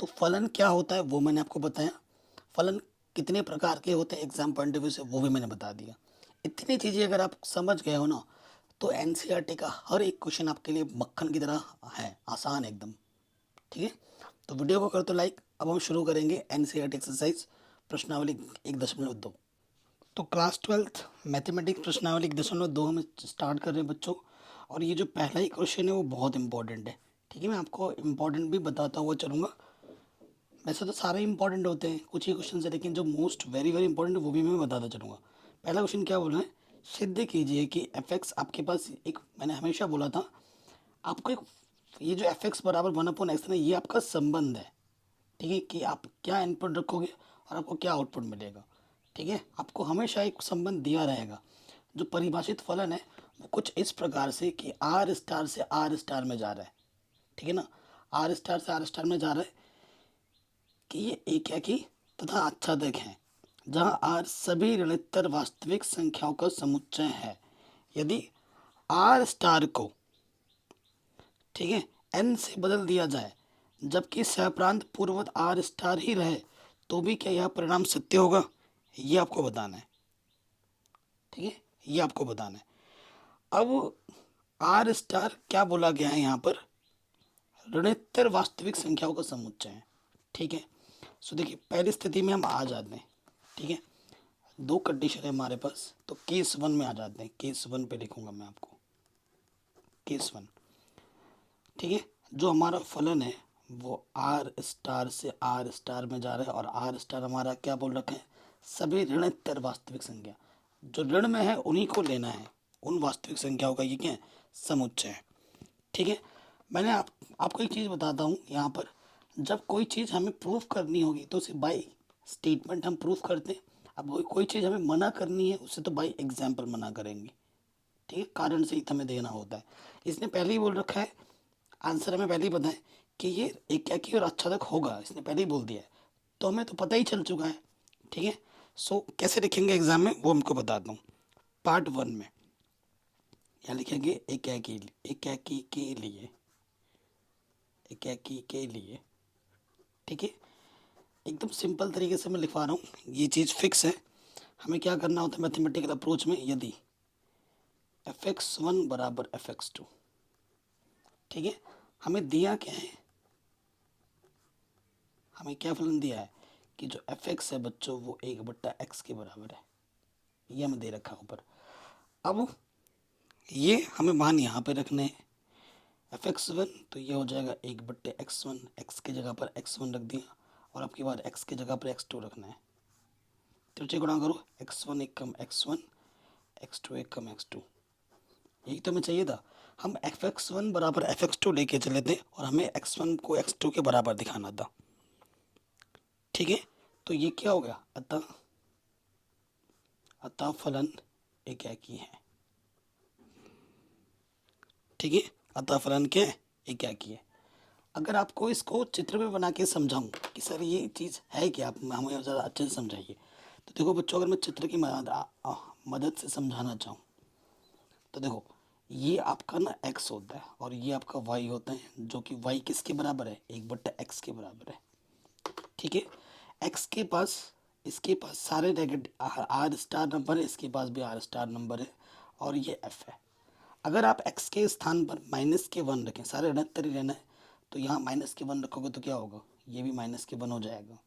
तो फलन क्या होता है वो मैंने आपको बताया, फलन कितने प्रकार के होते हैं एग्जाम पॉइंट ऑफ व्यू से वो भी मैंने बता दिया। इतनी चीज़ें अगर आप समझ गए हो ना तो एनसीईआरटी का हर एक क्वेश्चन आपके लिए मक्खन की तरह है, आसान एकदम। ठीक है, तो वीडियो को कर दो लाइक। अब हम शुरू करेंगे एनसीईआरटी एक्सरसाइज प्रश्नावली 1.2। तो क्लास 12th मैथमेटिक्स प्रश्नावली 1.2 हम स्टार्ट कर रहे हैं बच्चों। और ये जो पहला ही क्वेश्चन है वो बहुत इंपॉर्टेंट है। ठीक है, मैं आपको इम्पोर्टेंट भी बताता हुआ चलूँगा। वैसे तो सारे इंपॉर्टेंट होते हैं, कुछ ही क्वेश्चन है, लेकिन जो मोस्ट वेरी वेरी इंपॉर्टेंट है वो भी मैं बताता चलूँगा। पहला क्वेश्चन क्या बोला है, सिद्ध कीजिए कि एफ एक्स आपके पास एक, मैंने हमेशा बोला था आपको एक, ये जो एफ एक्स बराबर 1/x ना ये आपका संबंध है। ठीक है, कि आप क्या इनपुट रखोगे और आपको क्या आउटपुट मिलेगा। ठीक है, आपको हमेशा एक संबंध दिया रहेगा। जो परिभाषित फलन है वो कुछ इस प्रकार से कि आर स्टार से आर स्टार में जा रहा है। ठीक है ना, आर स्टार से आर स्टार में जा रहा है कि ये एक है कि तथा आच्छादक है जहाँ आर सभी ऋणोत्तर वास्तविक संख्याओं का समुच्चय है। यदि आर स्टार को, ठीक है, एन से बदल दिया जाए जबकि सहप्रांत पूर्ववत आर स्टार ही रहे तो भी क्या यह परिणाम सत्य होगा, ये आपको बताना है। ठीक है, ये आपको बताना है। अब आर स्टार क्या बोला गया है यहाँ पर, ऋणोत्तर वास्तविक संख्याओं का समुच्चय है। ठीक है, सो देखिए पहली स्थिति में हम आ जाते हैं। ठीक है, दो कंडीशन है हमारे पास, तो केस 1 में आ जाते हैं। केस 1 पे लिखूंगा मैं आपको, केस 1। ठीक है, जो हमारा फलन है वो आर स्टार से आर स्टार में जा रहा है और आर स्टार हमारा क्या बोल रखा है, सभी ऋणोत्तर वास्तविक संख्या, जो ऋण में है उन्हीं को लेना है, उन वास्तविक संख्याओं का ये क्या है, समुच्चय है। ठीक है, मैंने आपको एक चीज़ बताता हूँ यहाँ पर, जब कोई चीज़ हमें प्रूफ करनी होगी तो उसे बाई स्टेटमेंट हम प्रूफ करते हैं। अब कोई चीज़ हमें मना करनी है उससे तो बाई एग्जाम्पल मना करेंगे। ठीक है, कारण सहित हमें देना होता है। इसने पहले ही बोल रखा है, आंसर हमें पहले ही पता है कि ये एकाकी और आच्छादक होगा, इसने पहले ही बोल दिया है, तो हमें तो पता ही चल चुका है। ठीक है, सो कैसे लिखेंगे एग्जाम में वो हमको बताता हूँ। पार्ट 1 में यहाँ लिखेंगे एकाकी, एकाकी के लिए, एकाकी के लिए। ठीक है, एकदम सिंपल तरीके से मैं लिखवा रहा हूँ, ये चीज़ फिक्स है। हमें क्या करना होता है मैथमेटिकल अप्रोच में, यदि fx1 बराबर fx2, ठीक है, हमें दिया क्या है, हमें क्या फलन दिया है कि जो fx है बच्चों वो 1/x के बराबर है, ये हमें दे रखा है ऊपर। अब ये हमें मान यहाँ पे रखने हैं fx1, तो ये हो जाएगा 1/x1, x की जगह पर x1 रख दिया और आपके बाद x की जगह पर x2 रखना है। तो गुणा करो, x1 एक कम x1, x2 एक कम x2, यही तो हमें चाहिए था। हम fx1 बराबर fx2 लेके चले थे और हमें x1 को x2 के बराबर दिखाना था। ठीक है, तो ये क्या हो गया, अतः अतः फलन एकाकी है। ठीक है, अतः फलन क्या है, एकाकी है। अगर आपको इसको चित्र में बना के समझाऊं कि सर ये चीज़ है कि आप हमें ज़रा अच्छे से समझाइए, तो देखो बच्चों, अगर मैं चित्र की मदद से समझाना चाहूँ तो देखो, ये आपका ना x होता है और ये आपका y होता है, जो कि y किसके बराबर है, 1/x के बराबर है। ठीक है, एक्स के पास, इसके पास सारे नेगेटिव आर स्टार नंबर है, इसके पास भी आर स्टार नंबर है, और ये एफ है। अगर आप एक्स के स्थान पर माइनस के वन रखें, सारे ऋणात्तर ही रहना है, तो यहाँ माइनस के वन रखोगे तो क्या होगा, ये भी माइनस के वन हो जाएगा।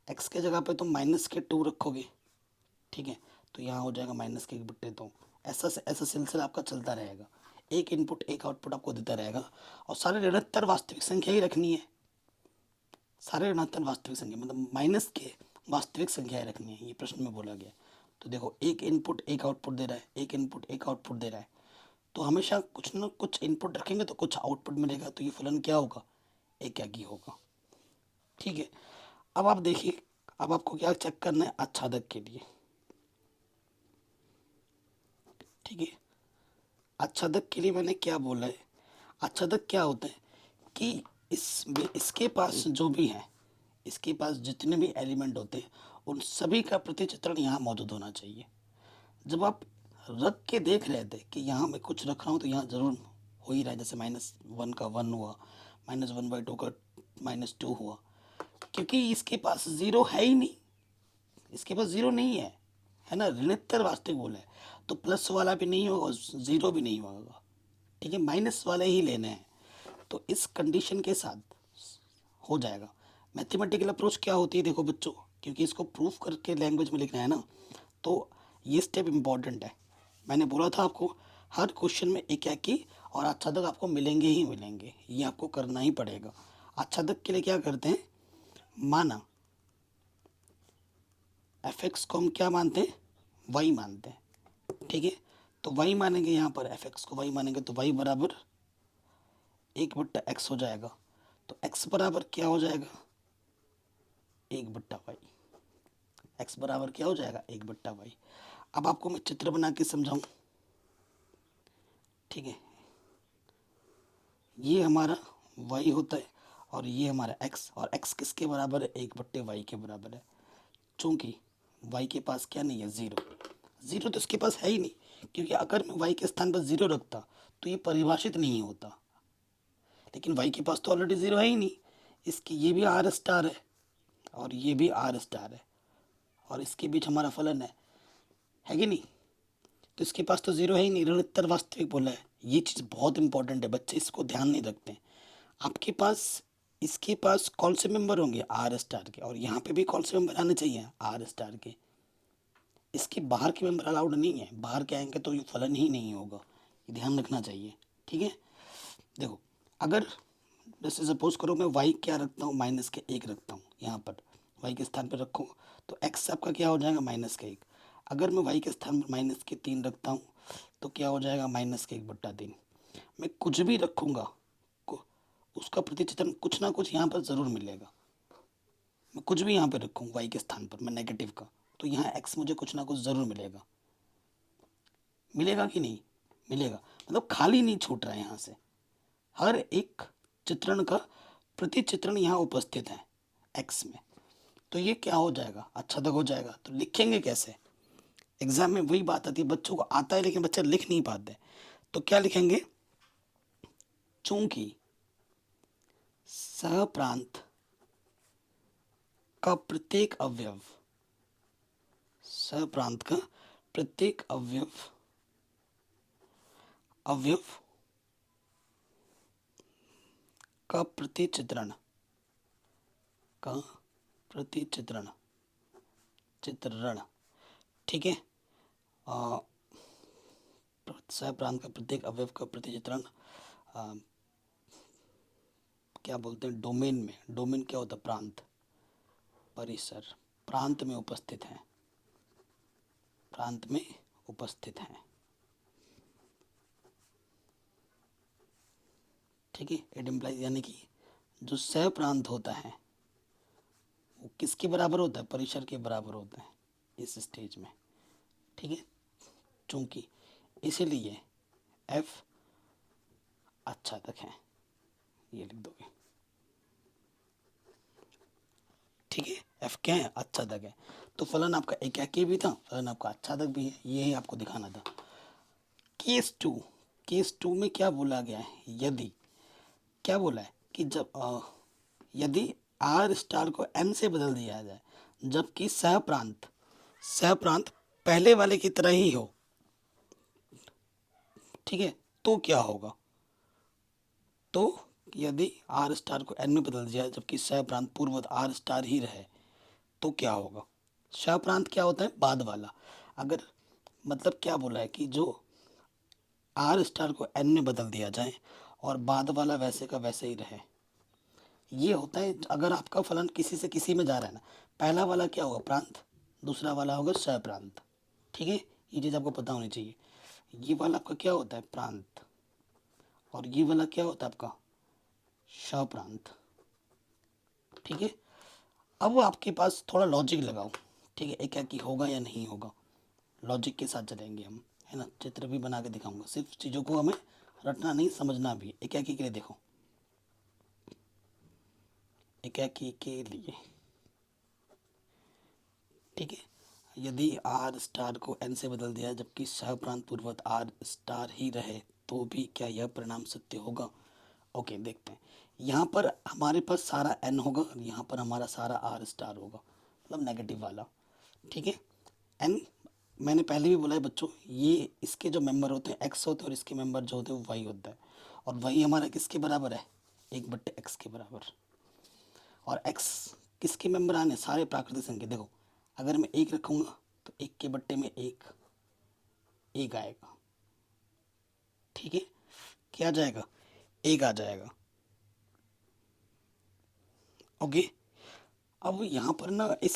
एक्स के जगह पे तुम माइनस के टू रखोगे, ठीक है, तो यहाँ हो जाएगा माइनस के 1/2। ऐसा से ऐसा सिलसिला आपका चलता रहेगा, एक इनपुट एक आउटपुट आपको देता रहेगा, और सारे ऋणात्तर वास्तविक संख्या ही रखनी है। सारे ऋणात्मक वास्तविक संख्या मतलब माइनस के वास्तविक संख्याएं रखनी है, ये प्रश्न में बोला गया। तो देखो, एक इनपुट एक आउटपुट दे रहा है, एक इनपुट एक आउटपुट दे रहा है, तो हमेशा कुछ ना कुछ इनपुट रखेंगे तो कुछ आउटपुट मिलेगा, तो ये फलन क्या होगा, एकाकी होगा। ठीक है, अब आप देखिए, अब आपको क्या चेक करना है आच्छादक के लिए। ठीक है, आच्छादक के लिए मैंने क्या बोला है, आच्छादक क्या होता है कि इसके पास जो भी है, इसके पास जितने भी एलिमेंट होते हैं उन सभी का प्रतिचित्रण यहाँ मौजूद होना चाहिए। जब आप रख के देख रहे थे कि यहाँ मैं कुछ रख रहा हूँ तो यहाँ ज़रूर हो ही रहा है, जैसे -1 का 1 हुआ, -1/2 का -2 हुआ, क्योंकि इसके पास ज़ीरो है ही नहीं, इसके पास ज़ीरो नहीं है ना, ऋणोत्तर वास्तविक बोला है, तो प्लस वाला भी नहीं होगा, ज़ीरो भी नहीं होगा। ठीक है, माइनस वाले ही लेने हैं, तो इस कंडीशन के साथ हो जाएगा। मैथमेटिकल अप्रोच क्या होती है देखो बच्चों, क्योंकि इसको प्रूफ करके लैंग्वेज में लिखना है ना, तो ये स्टेप इम्पॉर्टेंट है। मैंने बोला था आपको हर क्वेश्चन में एकाकी और आच्छादक आपको मिलेंगे ही मिलेंगे, ये आपको करना ही पड़ेगा। आच्छादक के लिए क्या करते हैं, माना एफ एक्स को हम क्या मानते हैं, वाई मानते हैं। ठीक है, तो वाई मानेंगे, यहाँ पर एफ एक्स को वाई मानेंगे, तो वाई बराबर 1/x हो जाएगा, तो x बराबर क्या हो जाएगा, 1/y। x बराबर क्या हो जाएगा, 1/y। अब आपको मैं चित्र बना के समझाऊं। ठीक है, ये हमारा y होता है और ये हमारा x, और x किसके बराबर है, 1/y के बराबर है। चूंकि y के पास क्या नहीं है, ज़ीरो, ज़ीरो तो इसके पास है ही नहीं, क्योंकि अगर मैं y के स्थान पर ज़ीरो रखता तो ये परिभाषित नहीं होता, लेकिन y के पास तो ऑलरेडी ज़ीरो है ही नहीं। इसकी ये भी आर स्टार है और ये भी आर स्टार है, और इसके बीच हमारा फलन है कि नहीं, तो इसके पास तो ज़ीरो है ही नहीं, ऋणोत्तर वास्तविक बोला है। ये चीज़ बहुत इंपॉर्टेंट है, बच्चे इसको ध्यान नहीं रखते हैं। आपके पास, इसके पास कौन से मेंबर होंगे, आर स्टार के, और यहाँ पे भी कौन से मेंबर आने चाहिए, आर स्टार के। इसके बाहर के मेंबर अलाउड नहीं है, बाहर के आएंगे तो ये फलन ही नहीं होगा, ये ध्यान रखना चाहिए। ठीक है, देखो, अगर जैसे सपोज करो मैं y क्या रखता हूँ, -1 रखता हूँ, यहाँ पर y के स्थान पर रखूँ तो x आपका क्या हो जाएगा, -1। अगर मैं y के स्थान पर -3 रखता हूँ तो क्या हो जाएगा, -1/3। मैं कुछ भी रखूँगा उसका प्रतिचित्रण कुछ ना कुछ यहाँ पर ज़रूर मिलेगा। मैं कुछ भी यहाँ पर रखूँ y के स्थान पर, मैं नेगेटिव का, तो यहाँ x मुझे कुछ ना कुछ ज़रूर मिलेगा। मिलेगा कि नहीं मिलेगा, मतलब खाली नहीं छूट रहा है यहाँ से, हर एक चित्रण का प्रतिचित्रण यहाँ उपस्थित है x में, तो ये क्या हो जाएगा, आच्छादक हो जाएगा। तो लिखेंगे कैसे, एग्जाम में वही बात आती है, बच्चों को आता है लेकिन बच्चे लिख नहीं पाते, तो क्या लिखेंगे, चूंकि सहप्रांत का प्रत्येक अवयव, सहप्रांत का प्रत्येक अवयव अवयव का प्रतिचित्रण चित्रण, ठीक है, सहप्रांत का प्रत्येक अवयव का प्रतिचित्रण क्या बोलते हैं, डोमेन में, डोमेन क्या होता है, प्रांत, परिसर, प्रांत में उपस्थित है, प्रांत में उपस्थित है। ठीक है, इट इम्प्लाइज, यानी कि जो सह प्रांत होता है वो किसके बराबर होता है, परिसर के बराबर होता है इस स्टेज में। ठीक है, चूंकि इसीलिए f आच्छादक है, ये लिख दोगे। ठीक है, f क्या है, आच्छादक है, तो फलन आपका एकाकी भी था, फलन आपका आच्छादक भी है, ये ही आपको दिखाना था। केस टू में क्या बोला गया है, यदि क्या बोला है कि जब यदि आर स्टार को एन से बदल दिया जाए जबकि सह प्रांत पहले वाले की तरह ही हो, ठीक है, तो क्या होगा? तो यदि आर स्टार को एन में बदल दिया जाए जबकि सह प्रांत पूर्ववत आर स्टार ही रहे तो क्या होगा? सह प्रांत क्या होता है? बाद वाला। अगर मतलब क्या बोला है कि जो आर स्टार को एन में बदल दिया जाए और बाद वाला वैसे का वैसे ही रहे, ये होता है अगर आपका फलन किसी से किसी में जा रहा है ना। पहला वाला क्या होगा? प्रांत। दूसरा वाला होगा सह प्रांत, ठीक है, ये चीज़ आपको पता होनी चाहिए। ये वाला आपका क्या होता है? प्रांत। और ये वाला क्या होता है आपका? सह प्रांत, ठीक है। अब वो आपके पास थोड़ा लॉजिक लगाओ, ठीक है, एकाकी होगा या नहीं होगा, लॉजिक के साथ चलेंगे हम, है ना। चित्र भी बना के दिखाऊंगा, सिर्फ चीज़ों को हमें रटना नहीं, समझना भी। एकाकी के लिए देखो, एकाकी के लिए, ठीक है, यदि आर स्टार को एन से बदल दिया जबकि सह प्रांत पूर्वत आर स्टार ही रहे तो भी क्या यह परिणाम सत्य होगा? ओके, देखते हैं। यहाँ पर हमारे पास सारा एन होगा और यहाँ पर हमारा सारा आर स्टार होगा, मतलब नेगेटिव वाला, ठीक है। एन मैंने पहले भी बोला है बच्चों, ये इसके जो मेंबर होते हैं एक्स होते हैं और इसके मेंबर जो होते हैं वो वाई होता है। और वाई हमारा किसके बराबर है? 1/x के बराबर। और एक्स किसके मेंबर आने? सारे प्राकृतिक संख्या। देखो, अगर मैं एक रखूँगा तो 1 के बट्टे में एक, एक आएगा, ठीक है, क्या आ जाएगा? एक आ जाएगा, ओके। अब यहाँ पर ना इस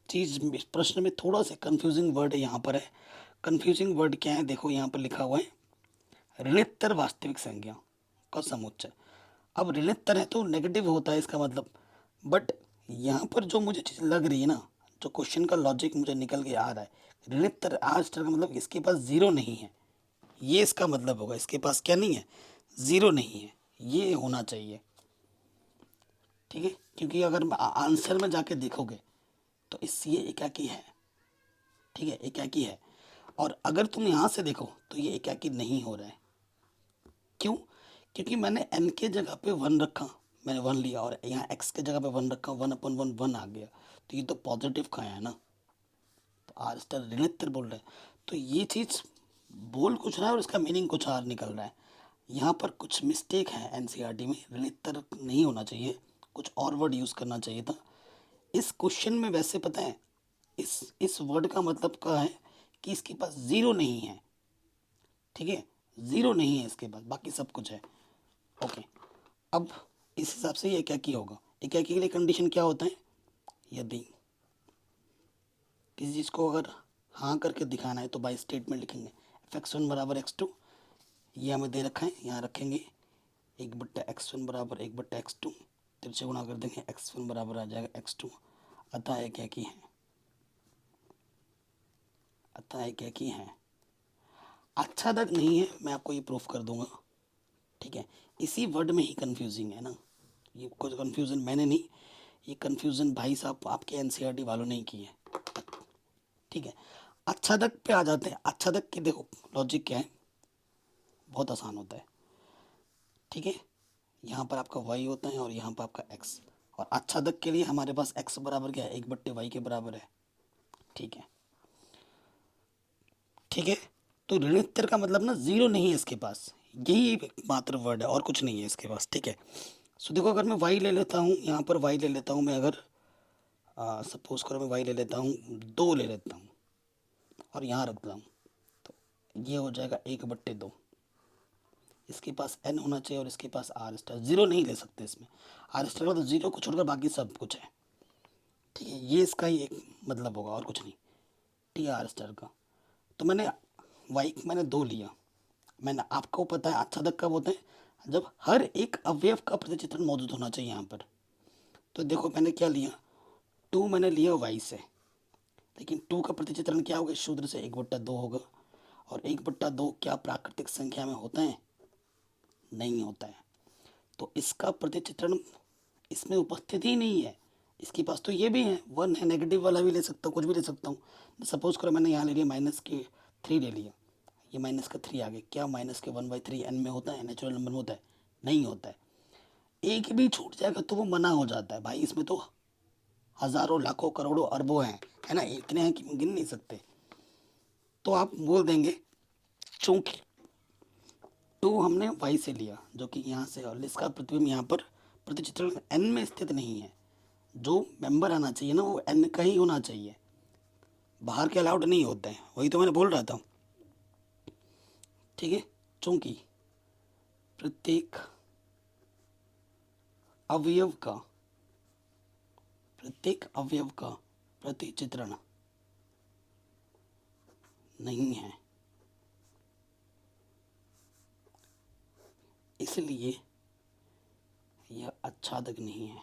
चीज़ में, प्रश्न में थोड़ा सा कंफ्यूजिंग वर्ड यहाँ पर है। कंफ्यूजिंग वर्ड क्या है? देखो यहाँ पर लिखा हुआ है ऋणोत्तर वास्तविक संख्या का समुच्चय। अब ऋणोत्तर है तो नेगेटिव होता है इसका मतलब, बट यहाँ पर जो मुझे चीज़ लग रही है ना, जो क्वेश्चन का लॉजिक मुझे निकल के आ रहा है, ऋणोत्तर आज का मतलब इसके पास ज़ीरो नहीं है, ये इसका मतलब होगा इसके पास क्या नहीं है? ज़ीरो नहीं है, ये होना चाहिए, ठीक है। क्योंकि अगर आंसर में जाके देखोगे तो इस ये एकाकी है, ठीक है, एकाकी है। और अगर तुम यहाँ से देखो तो ये एकाकी नहीं हो रहा है। क्यों? क्योंकि मैंने एन के जगह पे वन रखा, मैंने वन लिया, और यहाँ एक्स के जगह पे वन रखा, 1/1 वन आ गया, तो ये तो पॉजिटिव का है ना, तो आर स्टार ऋणोत्तर बोल रहे हैं। तो ये चीज़ बोल कुछ रहा है और इसका मीनिंग कुछ और निकल रहा है। यहाँ पर कुछ मिस्टेक है, एनसीईआरटी में ऋणोत्तर नहीं होना चाहिए, कुछ और वर्ड यूज़ करना चाहिए था इस क्वेश्चन में। वैसे पता है इस वर्ड का मतलब क्या है कि इसके पास ज़ीरो नहीं है, ठीक है, ज़ीरो नहीं है इसके पास, बाकी सब कुछ है, ओके। अब इस हिसाब से ये क्या किया होगा? एकाकी के लिए कंडीशन क्या होता है? यदि किसी चीज़ को अगर हाँ करके दिखाना है तो बाई स्टेटमेंट लिखेंगे f(x1 बराबर x2), ये हमें दे रखा है, यहाँ रखेंगे 1/x1 बराबर 1/x2, तिरछे गुणा कर देंगे, x1 बराबर आ जाएगा x2। अतः है क्या की है, अतः है क्या की है, अच्छा तक नहीं है, मैं आपको ये प्रूफ कर दूंगा, ठीक है। इसी वर्ड में ही कंफ्यूजिंग है ना, ये कुछ कंफ्यूजन मैंने नहीं, ये कंफ्यूजन भाई साहब आपके एनसीईआरटी वालों ने ही की है, ठीक है। अच्छा तक पे आ जाते हैं। अच्छा तक की देखो लॉजिक क्या है, बहुत आसान होता है, ठीक है। यहाँ पर आपका वाई होता है और यहाँ पर आपका एक्स, और अच्छा तक के लिए हमारे पास एक्स बराबर क्या है? 1/वाई के बराबर है, ठीक है, ठीक है। तो ऋणोत्तर का मतलब ना ज़ीरो नहीं है इसके पास, यही मात्र वर्ड है और कुछ नहीं है इसके पास, ठीक है। सो देखो, अगर मैं वाई ले लेता हूँ, यहाँ पर वाई ले लेता हूँ मैं, अगर सपोज करो मैं वाई ले लेता हूँ, 2 ले लेता हूँ और यहाँ रखता हूँ, तो ये हो जाएगा 1/2। इसके पास एन होना चाहिए और इसके पास आर स्टार, ज़ीरो नहीं ले सकते इसमें, आर स्टार का तो ज़ीरो को छोड़कर बाकी सब कुछ है, ठीक है, ये इसका ही एक मतलब होगा और कुछ नहीं, ठीक है, आर स्टार का। तो मैंने 2 लिया। मैंने, आपको पता है अच्छा तक कब होता है? जब हर एक अवयव का प्रतिचित्रण मौजूद होना चाहिए यहाँ पर। तो देखो मैंने क्या लिया, 2 मैंने लिया वाई से, लेकिन 2 का प्रतिचित्रण क्या होगा? शूद्र से 1/2 होगा, और 1/2 क्या प्राकृतिक संख्या में होता है? नहीं होता है। तो इसका प्रतिचित्रण इसमें उपस्थित ही नहीं है। इसके पास तो ये भी है, 1 है, नेगेटिव वाला भी ले सकता हूँ, कुछ भी ले सकता हूँ। सपोज करो मैंने यहाँ ले लिया -3 ले लिया, ये -3 आ गया, क्या -1/3 एन में होता है? नेचुरल नंबर में होता है? नहीं होता है। एक भी छूट जाएगा तो वो मना हो जाता है भाई। इसमें तो हजारों लाखों करोड़ों अरबों हैं, है ना, इतने हैं कि गिन नहीं सकते। तो आप बोल देंगे चूंकि टू हमने वाई से लिया जो कि यहाँ से, और इसका प्रतिबिंब यहाँ पर प्रतिचित्रण एन में स्थित नहीं है। जो मेंबर आना चाहिए ना वो एन का ही होना चाहिए, बाहर के अलाउड नहीं होते हैं, वही तो मैंने बोल रहा था। ठीक है, चूंकि प्रत्येक अवयव का प्रतिचित्रण नहीं है, इसलिए यह आच्छादक नहीं है।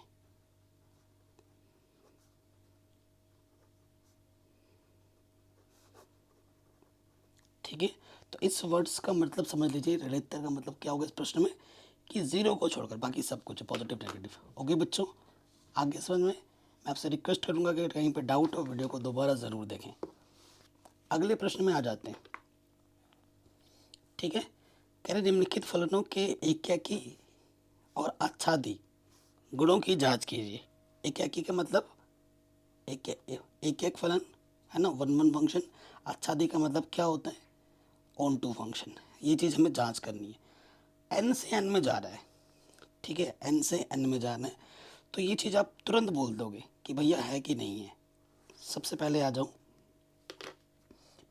ठीक है, तो इस वर्ड्स का मतलब समझ लीजिए, ऋणात्मक का मतलब क्या होगा इस प्रश्न में, कि जीरो को छोड़कर बाकी सब कुछ पॉजिटिव नेगेटिव। ओके बच्चों, आगे समझ में। मैं आपसे रिक्वेस्ट करूंगा कि कहीं पे डाउट हो वीडियो को दोबारा ज़रूर देखें। अगले प्रश्न में आ जाते हैं। ठीक है, कह रहे निम्नलिखित फलनों के एकाकी और आच्छादी गुणों की जांच कीजिए। एकाकी का मतलब एक एक फलन, है ना, वन वन फंक्शन। आच्छादी का मतलब क्या होता है, ऑन टू फंक्शन। ये चीज़ हमें जांच करनी है। एन से एन में जा रहा है, ठीक है, एन से एन में जाना है, तो ये चीज़ आप तुरंत बोल दोगे कि भैया है कि नहीं है। सबसे पहले आ जाऊँ,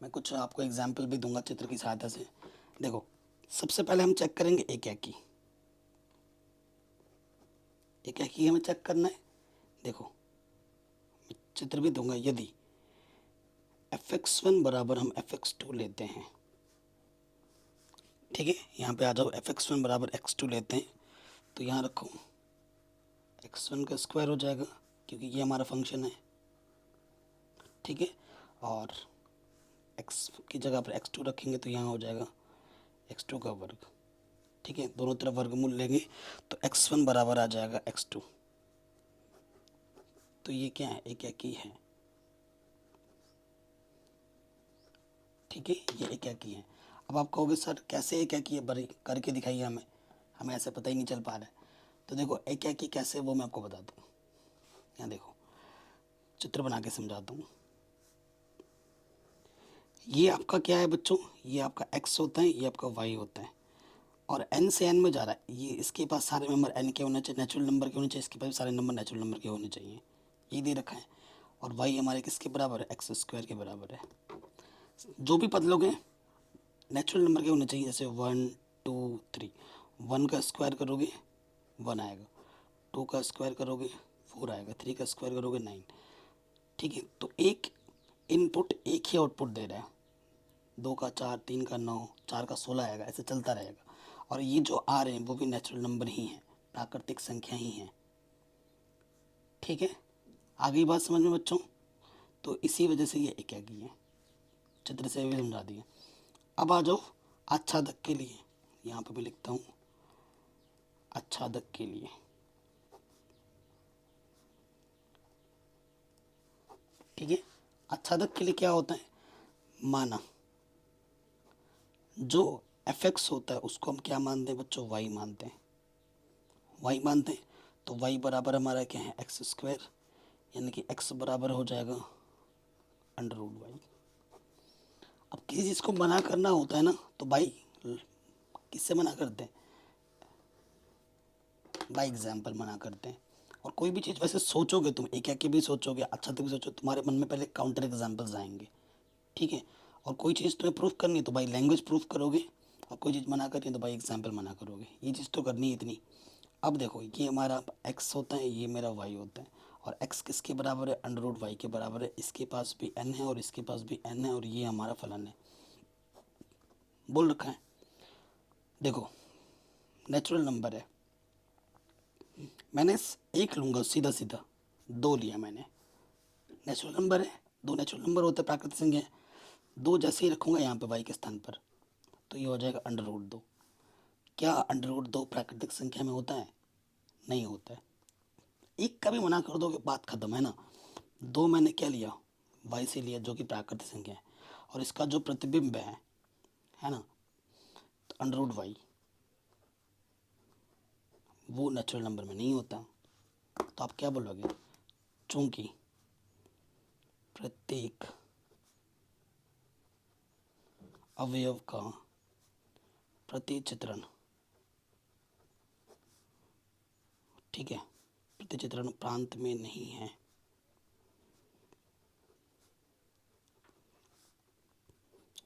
मैं कुछ आपको एग्जाम्पल भी दूंगा चित्र की सहायता से। देखो, सबसे पहले हम चेक करेंगे एकाकी। एकाकी हमें चेक करना है। देखो, चित्र भी दूंगा। यदि fx1 बराबर हम fx2 लेते हैं, ठीक है, यहाँ पे आ जाओ, fx1 बराबर x2 लेते हैं, तो यहाँ रखो x1 का स्क्वायर हो जाएगा क्योंकि ये हमारा फंक्शन है। ठीक है, और x की जगह पर x2 रखेंगे तो यहाँ हो जाएगा x2 का वर्ग। ठीक है, दोनों तरफ वर्गमूल लेंगे तो x1 बराबर आ जाएगा x2। तो ये क्या है, एकाकी है। ठीक है, ये एकाकी है। अब आप कहोगे सर कैसे एकाकी है, बड़ी करके दिखाइए हमें, हमें ऐसे पता ही नहीं चल पा रहा है। तो देखो एकाकी कैसे, वो मैं आपको बताता हूँ। यहाँ देखो, चित्र बना के समझाता हूँ। ये आपका क्या है बच्चों, ये आपका x होता है, ये आपका y होता है, और n से n में जा रहा है। ये इसके पास सारे नंबर n के होने चाहिए, नेचुरल नंबर के होने चाहिए, इसके पास भी सारे नंबर नेचुरल नंबर के होने चाहिए, ये दे रखा है। और y हमारे किसके बराबर है, एक्स स्क्वायर के बराबर है। जो भी पद लोग हैं नेचुरल नंबर के होने चाहिए, जैसे 1 2 3। 1 का स्क्वायर करोगे 1 आएगा, 2 का स्क्वायर करोगे 4 आएगा, 3 का स्क्वायर करोगे 9। ठीक है, तो एक इनपुट एक ही आउटपुट दे रहा है। 2 का 4, 3 का 9, 4 का 16 आएगा, ऐसे चलता रहेगा। और ये जो आ रहे हैं वो भी नेचुरल नंबर ही हैं, प्राकृतिक संख्या ही हैं। ठीक है, आगे बात समझ में बच्चों। तो इसी वजह से ये एकाकी है, चित्र से भी समझा दिए। अब आ जाओ आच्छादक के लिए, यहाँ पे भी लिखता हूँ आच्छादक के लिए। ठीक है, आच्छादक के लिए क्या होता है, माना जो एफ एक्स होता है उसको हम क्या मानते हैं बच्चों, वाई मानते हैं। वाई मानते हैं तो वाई बराबर हमारा क्या है, एक्स स्क्वायर, यानी कि एक्स बराबर हो जाएगा अंडर रूट वाई। अब किसी चीज़ को मना करना होता है ना, तो भाई किससे मना करते हैं, बाई एग्जाम्पल मना करते हैं। और कोई भी चीज़ वैसे सोचोगे तुम, एक एक भी सोचोगे, अच्छा तो भी सोचो, तुम्हारे मन में पहले काउंटर एग्जाम्पल्स आएंगे। ठीक है, और कोई चीज़ तुम्हें प्रूफ करनी है तो भाई लैंग्वेज प्रूफ करोगे, और कोई चीज़ मना करनी है तो भाई एग्जाम्पल मना करोगे। ये चीज़ तो करनी है इतनी। अब देखो, ये हमारा x होता है, ये मेरा y होता है, और x किसके बराबर है, अंडर रूट वाई के बराबर है। इसके पास भी n है और इसके पास भी n है, और ये हमारा फलन है, बोल रखा है। देखो, नेचुरल नंबर है, मैंने एक लूँगा सीधा सीधा, दो लिया मैंने, नेचुरल नंबर है, दो नेचुरल नंबर होते हैं प्राकृतिक संख्या है। दो जैसे ही रखूँगा यहाँ पे y के स्थान पर, तो ये हो जाएगा अंडर रूट 2। क्या अंडर रूट 2 प्राकृतिक संख्या में होता है, नहीं होता है। एक का भी मना कर दोगे बात खत्म, है ना। दो मैंने क्या लिया, वाई से लिया जो कि प्राकृतिक संख्या है, और इसका जो प्रतिबिंब है ना, तो अंडर रूट वाई, वो नेचुरल नंबर में नहीं होता। तो आप क्या बोलोगे, चूंकि प्रत्येक अवयव का प्रतिचित्रण, ठीक है, प्रतिचित्रण प्रांत में नहीं है,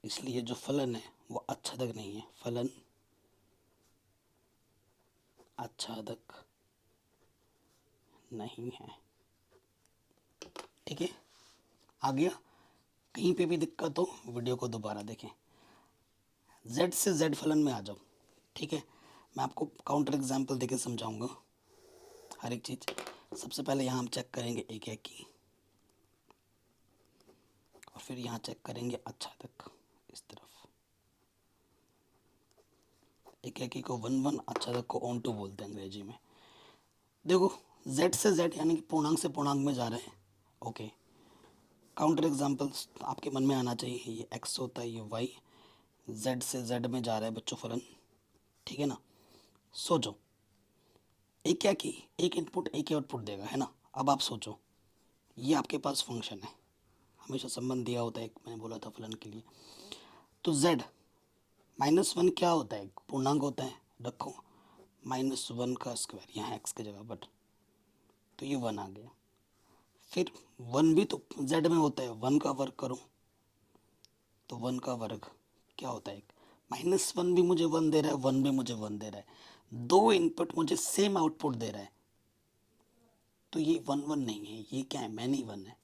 इसलिए जो फलन है वो आच्छादक नहीं है, फलन आच्छादक नहीं है। ठीक है, आ गया। कहीं पे भी दिक्कत हो वीडियो को दोबारा देखें। z से z फलन में आ जाओ। ठीक है, मैं आपको काउंटर एग्जाम्पल देके समझाऊंगा हर एक चीज़। सबसे पहले यहाँ हम चेक करेंगे एक एक की, और फिर यहाँ चेक करेंगे आच्छादक इस तरफ। एक एक को 1 1, आच्छादक को ऑन टू बोलते हैं अंग्रेजी में। देखो z से z यानी कि पूर्णांक से पूर्णांक में जा रहे हैं। ओके, काउंटर एग्जाम्पल्स आपके मन में आना चाहिए। ये x होता है, ये y, z से z में जा रहा है बच्चों फलन। ठीक है ना, सोचो एक क्या की, एक इनपुट एक आउटपुट देगा, है ना। अब आप सोचो, ये आपके पास फंक्शन है, हमेशा संबंध दिया होता है, एक मैंने बोला था फलन के लिए। तो z -1 क्या होता है, पूर्णांक होता है, रखो -1 का स्क्वायर यहाँ x की जगह, बट तो ये 1 आ गया। फिर 1 भी तो z में होता है, 1 का वर्ग करो तो 1 का वर्ग क्या होता है, -1 भी मुझे 1 दे रहा है, 1 भी मुझे 1 दे रहा है, दो इनपुट मुझे सेम आउटपुट दे रहा है। तो ये 1 1 नहीं है, ये क्या है, मैनी 1 है,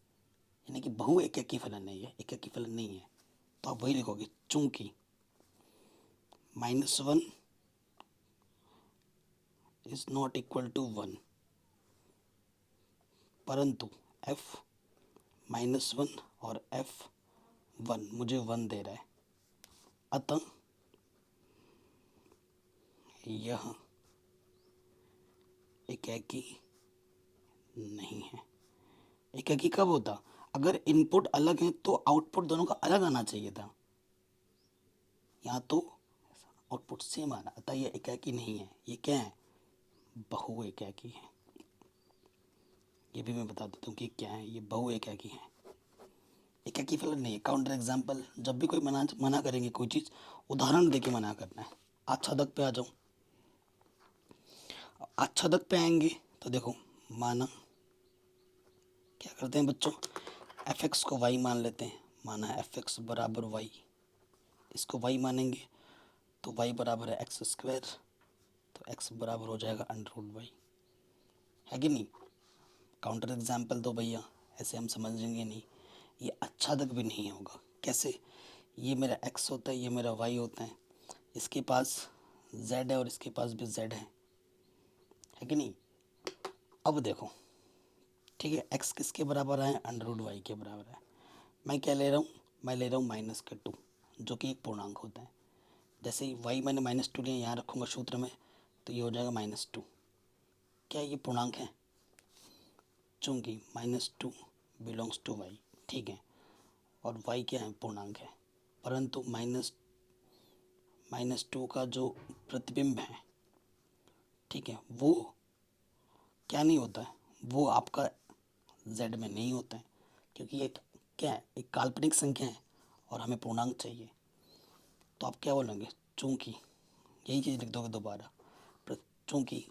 यानी कि बहु एककी फलन है, ये एककी फलन नहीं है। तो आप वही लिखोगे, चूंकि -1 इज नॉट इक्वल टू 1, परंतु f -1 और f1 मुझे 1 दे रहा है, अतः यह एकाकी नहीं है। एकाकी कब होता, अगर इनपुट अलग है तो आउटपुट दोनों का अलग आना चाहिए था, यहाँ तो आउटपुट सेम आ रहा, अतः यह एकाकी नहीं है। ये क्या है, बहु एकाकी है। ये भी मैं बता देता हूँ कि क्या है, ये बहु एकाकी है, एकाकी फलन नहीं है। काउंटर एग्जाम्पल, जब भी कोई मना करेंगे कोई चीज़, उदाहरण देके मना करना है। आच्छादक पे आ जाओ, आच्छादक पे आएंगे तो देखो, माना क्या करते हैं बच्चों, एफ एक्स को वाई मान लेते हैं, माना एफ एक्स बराबर वाई, इसको वाई मानेंगे तो वाई बराबर है एक्स स्क्वायर, तो एक्स बराबर हो जाएगा √y, है कि नहीं। काउंटर एग्जाम्पल तो भैया ऐसे हम समझेंगे नहीं, ये आच्छादक भी नहीं होगा। कैसे, ये मेरा x होता है, ये मेरा y होता है, इसके पास z है और इसके पास भी z है कि नहीं। अब देखो, ठीक है, x किसके बराबर है, √y के बराबर है। मैं क्या ले रहा हूँ, मैं ले रहा हूँ -2, जो कि एक पूर्णांक होता है। जैसे ही y मैंने -2 लिया, यहाँ रखूँगा सूत्र में, तो ये हो जाएगा -2। क्या ये पूर्णांक है, चूँकि -2 बिलोंग्स टू y, ठीक है, और y क्या है, पूर्णांक है, परंतु -2 का जो प्रतिबिंब है, ठीक है, वो क्या नहीं होता है, वो आपका z में नहीं होता है, क्योंकि ये क्या है, एक काल्पनिक संख्या है और हमें पूर्णांक चाहिए। तो आप क्या बोलेंगे, चूंकि, यही चीज़ लिख दोगे दोबारा, चूंकि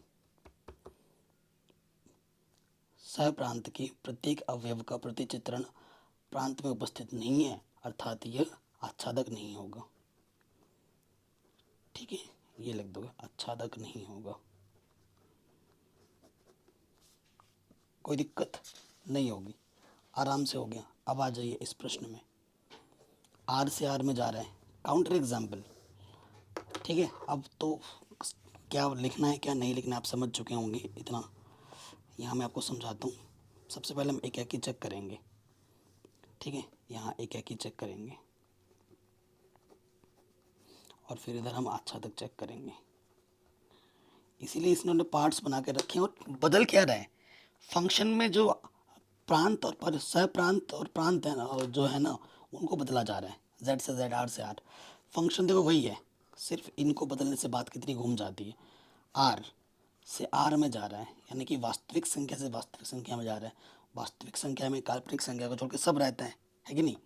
सहप्रांत के प्रत्येक अवयव का प्रतिचित्रण प्रांत में उपस्थित नहीं है, अर्थात यह आच्छादक नहीं होगा। ठीक है, ये लिख दोगे, आच्छादक नहीं होगा। कोई दिक्कत नहीं होगी, आराम से हो गया। अब आ जाइए इस प्रश्न में, आर से आर में जा रहा है, काउंटर एग्जाम्पल। ठीक है, अब तो क्या लिखना है क्या नहीं लिखना है आप समझ चुके होंगे, इतना यहाँ मैं आपको समझाता हूँ। सबसे पहले हम एक एक ही चेक करेंगे, ठीक है, यहाँ एक एक ही चेक करेंगे और फिर इधर हम आच्छादक चेक करेंगे। इसीलिए इन्होंने पार्ट्स बना के रखे हैं। और बदल क्या रहा है, फंक्शन में जो प्रांत और पर सहप्रांत और प्रांत है ना, और जो है ना, उनको बदला जा रहा है, z से z, r से r। फंक्शन देखो वही है, सिर्फ इनको बदलने से बात कितनी घूम जाती है। r से आर में जा रहा है, यानी कि वास्तविक संख्या से वास्तविक संख्या में जा रहा है। वास्तविक संख्या में काल्पनिक संख्या को छोड़ के सब रहता है कि नहीं।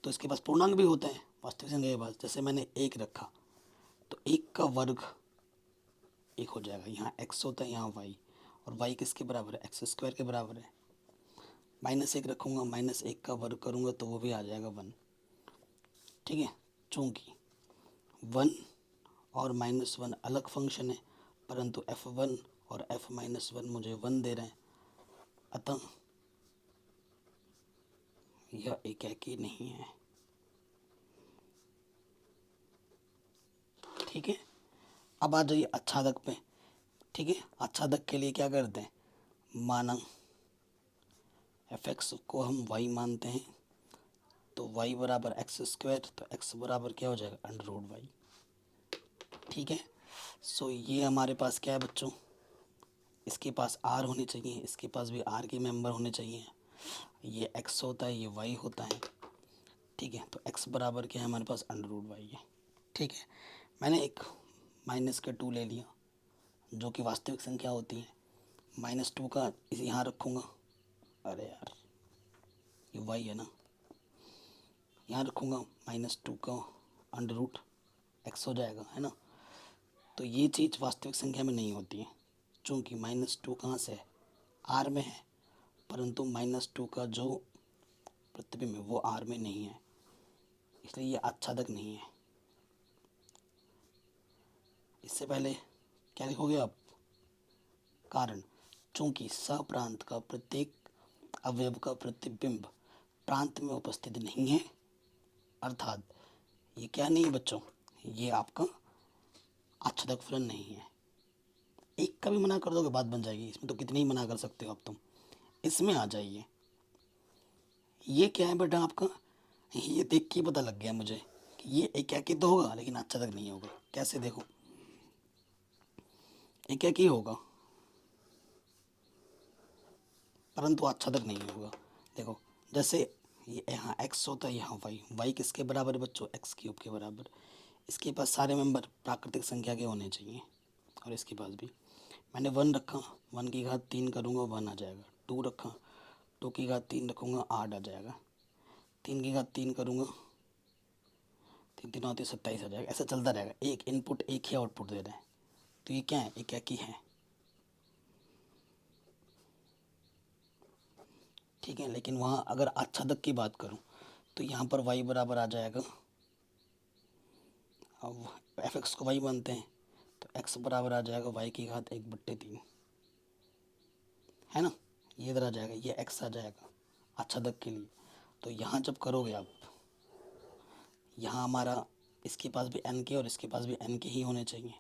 तो इसके पास पूर्णांक भी होते हैं वास्तविक संख्या के पास। जैसे मैंने एक रखा तो एक का वर्ग एक हो जाएगा, यहाँ एक्स होता है, यहाँ वाई, और वाई किसके बराबर है, एक्स स्क्वायर के बराबर है। माइनस एक रखूँगा, माइनस एक का वर्ग करूँगा तो वो भी आ जाएगा 1। ठीक है, चूँकि 1 और -1 अलग फंक्शन है, परंतु f1 और f-1 मुझे 1 दे रहे हैं, अतः यह एकाकी नहीं है। ठीक है, अब आ जाइए आच्छादक पे। ठीक है, आच्छादक के लिए क्या करते हैं, माना fx को हम y मानते हैं, तो y बराबर एक्स स्क्वायर, तो x बराबर क्या हो जाएगा, √y। ठीक है, सो ये हमारे पास क्या है बच्चों, इसके पास r होने चाहिए, इसके पास भी r के मेंबर होने चाहिए। ये x होता है, ये y होता है। ठीक है, तो x बराबर क्या है हमारे पास, √y है। ठीक है, मैंने एक -2 ले लिया जो कि वास्तविक संख्या होती है। -2 का इसे यहाँ रखूँगा, अरे यार ये y है ना, यहाँ रखूँगा, -2 का √x हो जाएगा, है ना। तो ये चीज़ वास्तविक संख्या में नहीं होती है, चूँकि -2 कहाँ से है, r में है, परंतु -2 का जो प्रतिबिंब है वो r में नहीं है, इसलिए ये आच्छादक नहीं है। इससे पहले क्या लिखोगे आप, कारण, चूँकि सप्रांत का प्रत्येक अवयव का प्रतिबिंब प्रांत में उपस्थित नहीं है, अर्थात ये क्या नहीं है बच्चों, ये आपका आच्छादक फलन नहीं है। एक का भी मना कर दोगे बात बन जाएगी, इसमें तो कितने ही मना कर सकते हो आप तुम। इसमें आ जाइए, ये क्या है बेटा आपका, ये देख के पता लग गया मुझे कि ये एकाकी तो होगा लेकिन आच्छादक नहीं होगा। कैसे, देखो एकाकी होगा परंतु आच्छादक नहीं होगा। देखो जैसे ये यहाँ x होता है, यहाँ y किसके बराबर है बच्चों, x³ के बराबर। इसके पास सारे मेंबर प्राकृतिक संख्या के होने चाहिए, और इसके पास भी। मैंने 1 रखा, 1 की घात 3 करूँगा 1 आ जाएगा। 2 रखा, 2 की घात 3 रखूँगा 8 आ जाएगा। 3 की घात 3 करूँगा, 3 3 होती 27 आ जाएगा। ऐसा चलता रहेगा, एक इनपुट एक ही आउटपुट दे रहे हैं, तो ये क्या है, एकाकी है। ठीक है, लेकिन वहाँ अगर आच्छादक की बात करूँ तो यहाँ पर y बराबर आ जाएगा, अब fx को y मानते हैं तो x बराबर आ जाएगा y की घात 1/3, है ना। ये इधर आ जाएगा, ये x आ जाएगा आच्छादक के लिए। तो यहाँ जब करोगे आप, यहाँ हमारा इसके पास भी n के और इसके पास भी n के ही होने चाहिए।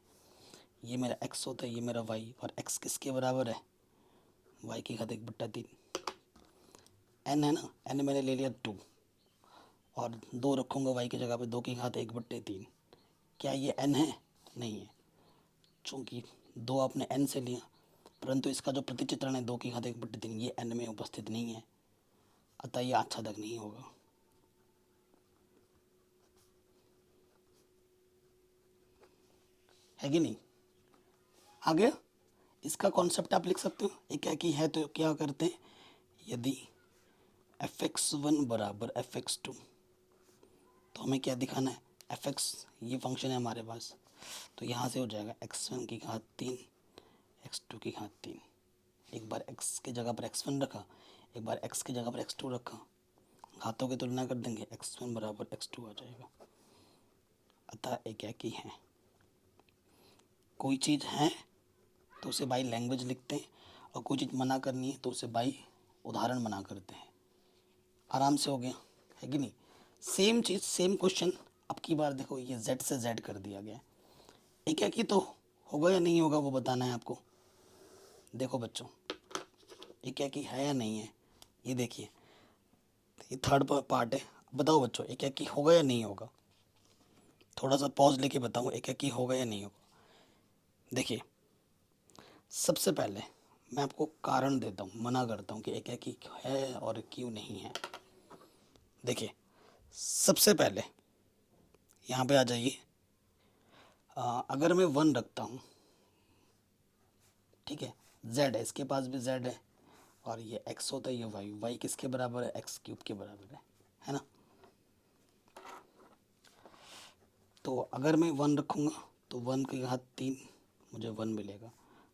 ये मेरा x होता है, ये मेरा y, और x किसके बराबर है, y की घात 1/3। n है ना, n मैंने ले लिया 2, और 2 रखूँगा y की जगह पे, 2 की घात 1/3। क्या ये n है, नहीं है, चूँकि 2 आपने n से लिया, परंतु इसका जो प्रतिचित्रण है 2 की घात 1/3 ये n में उपस्थित नहीं है, अतः ये आच्छादक नहीं होगा। है कि नहीं, आ गया। इसका कॉन्सेप्ट आप लिख सकते हो, एकाकी है तो क्या करते हैं, यदि fx1 बराबर fx2, तो हमें क्या दिखाना है, fx ये फंक्शन है हमारे पास, तो यहाँ से हो जाएगा x1 की घात 3 x2 की घात 3। एक बार x की जगह पर x1 रखा, एक बार x की जगह पर x2 रखा, घातों की तुलना कर देंगे, x1 बराबर x2 आ जाएगा, अतः एकाकी है। कोई चीज़ है तो उसे बाई लैंग्वेज लिखते हैं, और कोई चीज़ मना करनी है तो उसे बाई उदाहरण मना करते हैं। आराम से हो गया, है कि नहीं। सेम चीज़ सेम क्वेश्चन, अब की बार देखो ये z से z कर दिया गया। एकाकी तो होगा या नहीं होगा वो बताना है आपको। देखो बच्चों, एकाकी है या नहीं है, ये देखिए, ये थर्ड पार्ट है। बताओ बच्चों, एकाकी होगा या नहीं होगा, थोड़ा सा पॉज लेके बताऊँ, एकाकी होगा या नहीं होगा। देखिए सबसे पहले मैं आपको कारण देता हूँ, मना करता हूँ कि एकाकी है और क्यों नहीं है। देखिए सबसे पहले यहाँ पे आ जाइए, अगर मैं 1 रखता हूँ ठीक है, z है, इसके पास भी z है, और ये x होता है, ये y किसके बराबर है, एक्स क्यूब के बराबर है ना। तो अगर मैं 1 रखूँगा तो 1 की घात 3 मुझे 1 मिलेगा,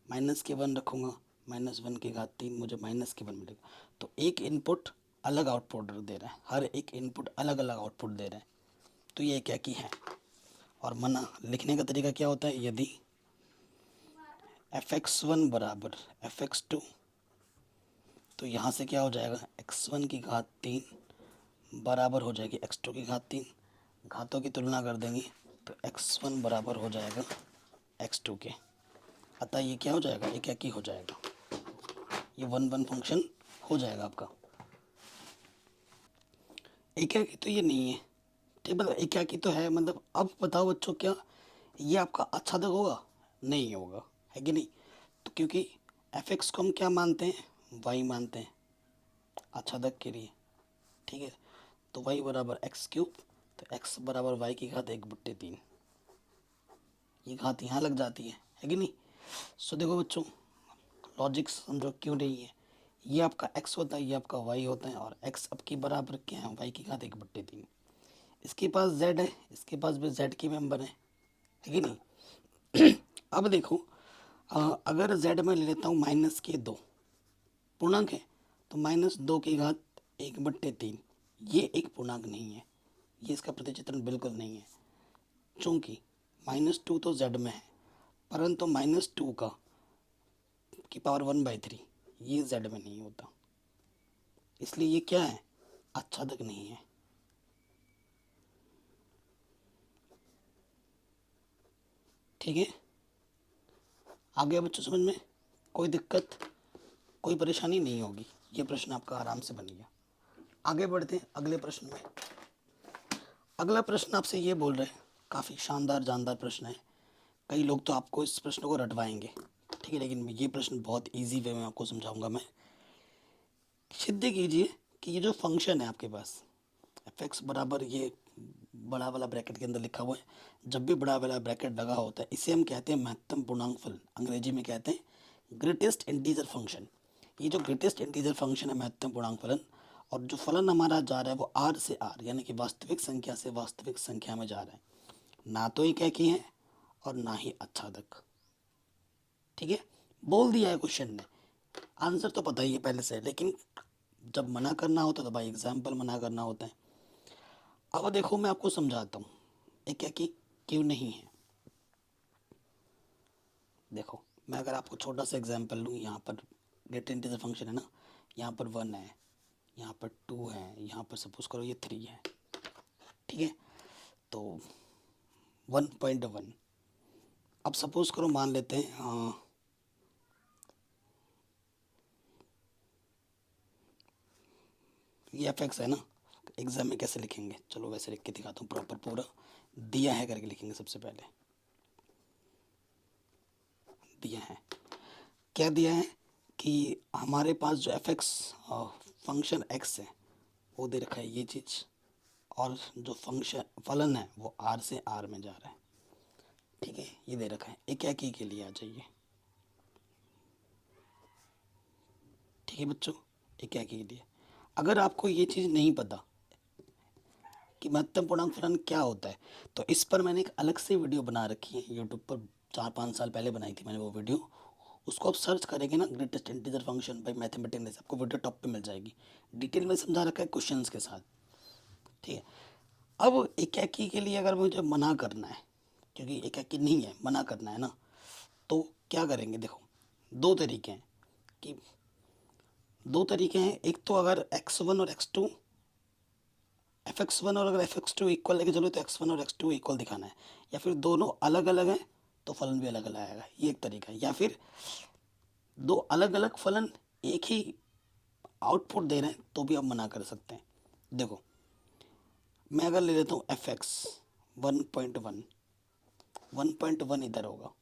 माइनस के 1 रखूँगा, -1 की घात 3 मुझे -1 मिलेगा। तो एक इनपुट अलग आउटपुट दे रहा है, हर एक इनपुट अलग अलग आउटपुट दे रहा है। तो ये क्या की है, और मना लिखने का तरीका क्या होता है, यदि fx1 बराबर fx2, तो यहाँ से क्या हो जाएगा, x1 की घात 3 बराबर हो जाएगी x2 की घात 3, घातों की तुलना कर देंगे तो x1 बराबर हो जाएगा x2 के। अतः ये क्या हो जाएगा, एक एक ही हो जाएगा, ये 1 1 फंक्शन हो जाएगा आपका। एक एक ही तो ये नहीं है, ठीक है, एक एक ही तो है, मतलब अब बताओ बच्चों, क्या ये आपका अच्छा तक होगा, नहीं होगा, है कि नहीं। तो क्योंकि fx को हम क्या मानते हैं, y मानते हैं अच्छा तक के लिए, ठीक है। तो y बराबर एक्स क्यूब, तो x बराबर y की घात 1/3, ये घात यहाँ लग जाती है कि नहीं। सो देखो बच्चों, लॉजिक समझो क्यों नहीं है, ये आपका x होता है, ये आपका y होता है, और x अब की बराबर क्या है, y की घात 1/3। इसके पास z है, इसके पास भी z के मेंबर है कि नहीं। अब देखो, अगर z में ले लेता हूँ -2 पूर्णांक है, तो -2 की घात 1/3 ये एक पूर्णांक नहीं है, ये इसका प्रतिचित्रण बिल्कुल नहीं है, चूँकि -2 तो z में है, परंतु -2 का की पावर 1/3 ये z में नहीं होता, इसलिए ये क्या है, आच्छादक नहीं है। ठीक है, आ गया बच्चों समझ में, कोई दिक्कत कोई परेशानी नहीं होगी, ये प्रश्न आपका आराम से बन गया। आगे बढ़ते हैं अगले प्रश्न में। अगला प्रश्न आपसे ये बोल रहे हैं, काफ़ी शानदार जानदार प्रश्न है, कई लोग तो आपको इस प्रश्न को रटवाएंगे, ठीक है, लेकिन ये प्रश्न बहुत इजी वे में आपको समझाऊंगा मैं। सिद्ध कीजिए कि ये जो फंक्शन है आपके पास fx बराबर, ये बड़ा वाला ब्रैकेट के अंदर लिखा हुआ है, जब भी बड़ा वाला ब्रैकेट लगा होता है इसे हम कहते हैं महत्तम पूर्णांक फलन, अंग्रेजी में कहते हैं ग्रेटेस्ट इंटीजर फंक्शन। ये जो ग्रेटेस्ट इंटीजर फंक्शन है महत्तम पूर्णांक फलन, और जो फलन हमारा जा रहा है वो r से r यानी कि वास्तविक संख्या से वास्तविक संख्या में जा रहा है, ना तो एक ही है और ना ही आच्छादक। ठीक है, बोल दिया है क्वेश्चन ने, आंसर तो पता ही है पहले से, लेकिन जब मना करना होता है तो भाई एग्जाम्पल मना करना होता है। अब देखो मैं आपको समझाता हूँ एक क्या कि क्यों नहीं है। देखो मैं अगर आपको छोटा सा एग्जाम्पल लूँ, यहाँ पर ग्रेटर इंटीजर फंक्शन है ना, यहाँ पर 1 है, यहाँ पर 2 है, यहाँ पर सपोज करो ये 3 है, ठीक है। तो 1.1, अब सपोज करो मान लेते हैं ये fx है ना, एग्जाम में कैसे लिखेंगे, चलो वैसे लिख के दिखाता हूँ, प्रॉपर पूरा दिया है करके लिखेंगे। सबसे पहले दिया है, क्या दिया है कि हमारे पास जो fx फंक्शन x है वो दे रखा है ये चीज़, और जो फंक्शन फलन है वो r से r में जा रहा है, ठीक है, ये दे रखा है। एक एक ही के लिए आ जाइए, ठीक है बच्चों, एक एक ही के लिए। अगर आपको ये चीज़ नहीं पता कि महत्तम पूर्णांक फलन क्या होता है, तो इस पर मैंने एक अलग से वीडियो बना रखी है यूट्यूब पर, 4 5 साल पहले बनाई थी मैंने वो वीडियो, उसको आप सर्च करेंगे ना, greatest integer function by mathematics, आपको वीडियो टॉप पे मिल जाएगी, डिटेल में समझा रखा है क्वेश्चंस के साथ, ठीक है। अब एकाकी के लिए अगर मुझे मना करना है, क्योंकि एकाकी नहीं है, मना करना है ना, तो क्या करेंगे, देखो दो तरीके हैं कि एक तो अगर x1 और x2 fx1 और अगर fx2 इक्वल लेके चलो तो x1 और x2 इक्वल दिखाना है, या फिर दोनों अलग अलग हैं तो फलन भी अलग अलग आएगा, ये एक तरीका है। या फिर दो अलग अलग फलन एक ही आउटपुट दे रहे हैं तो भी आप मना कर सकते हैं। देखो मैं अगर ले लेता हूँ fx 1.1, 1.1 इधर होगा,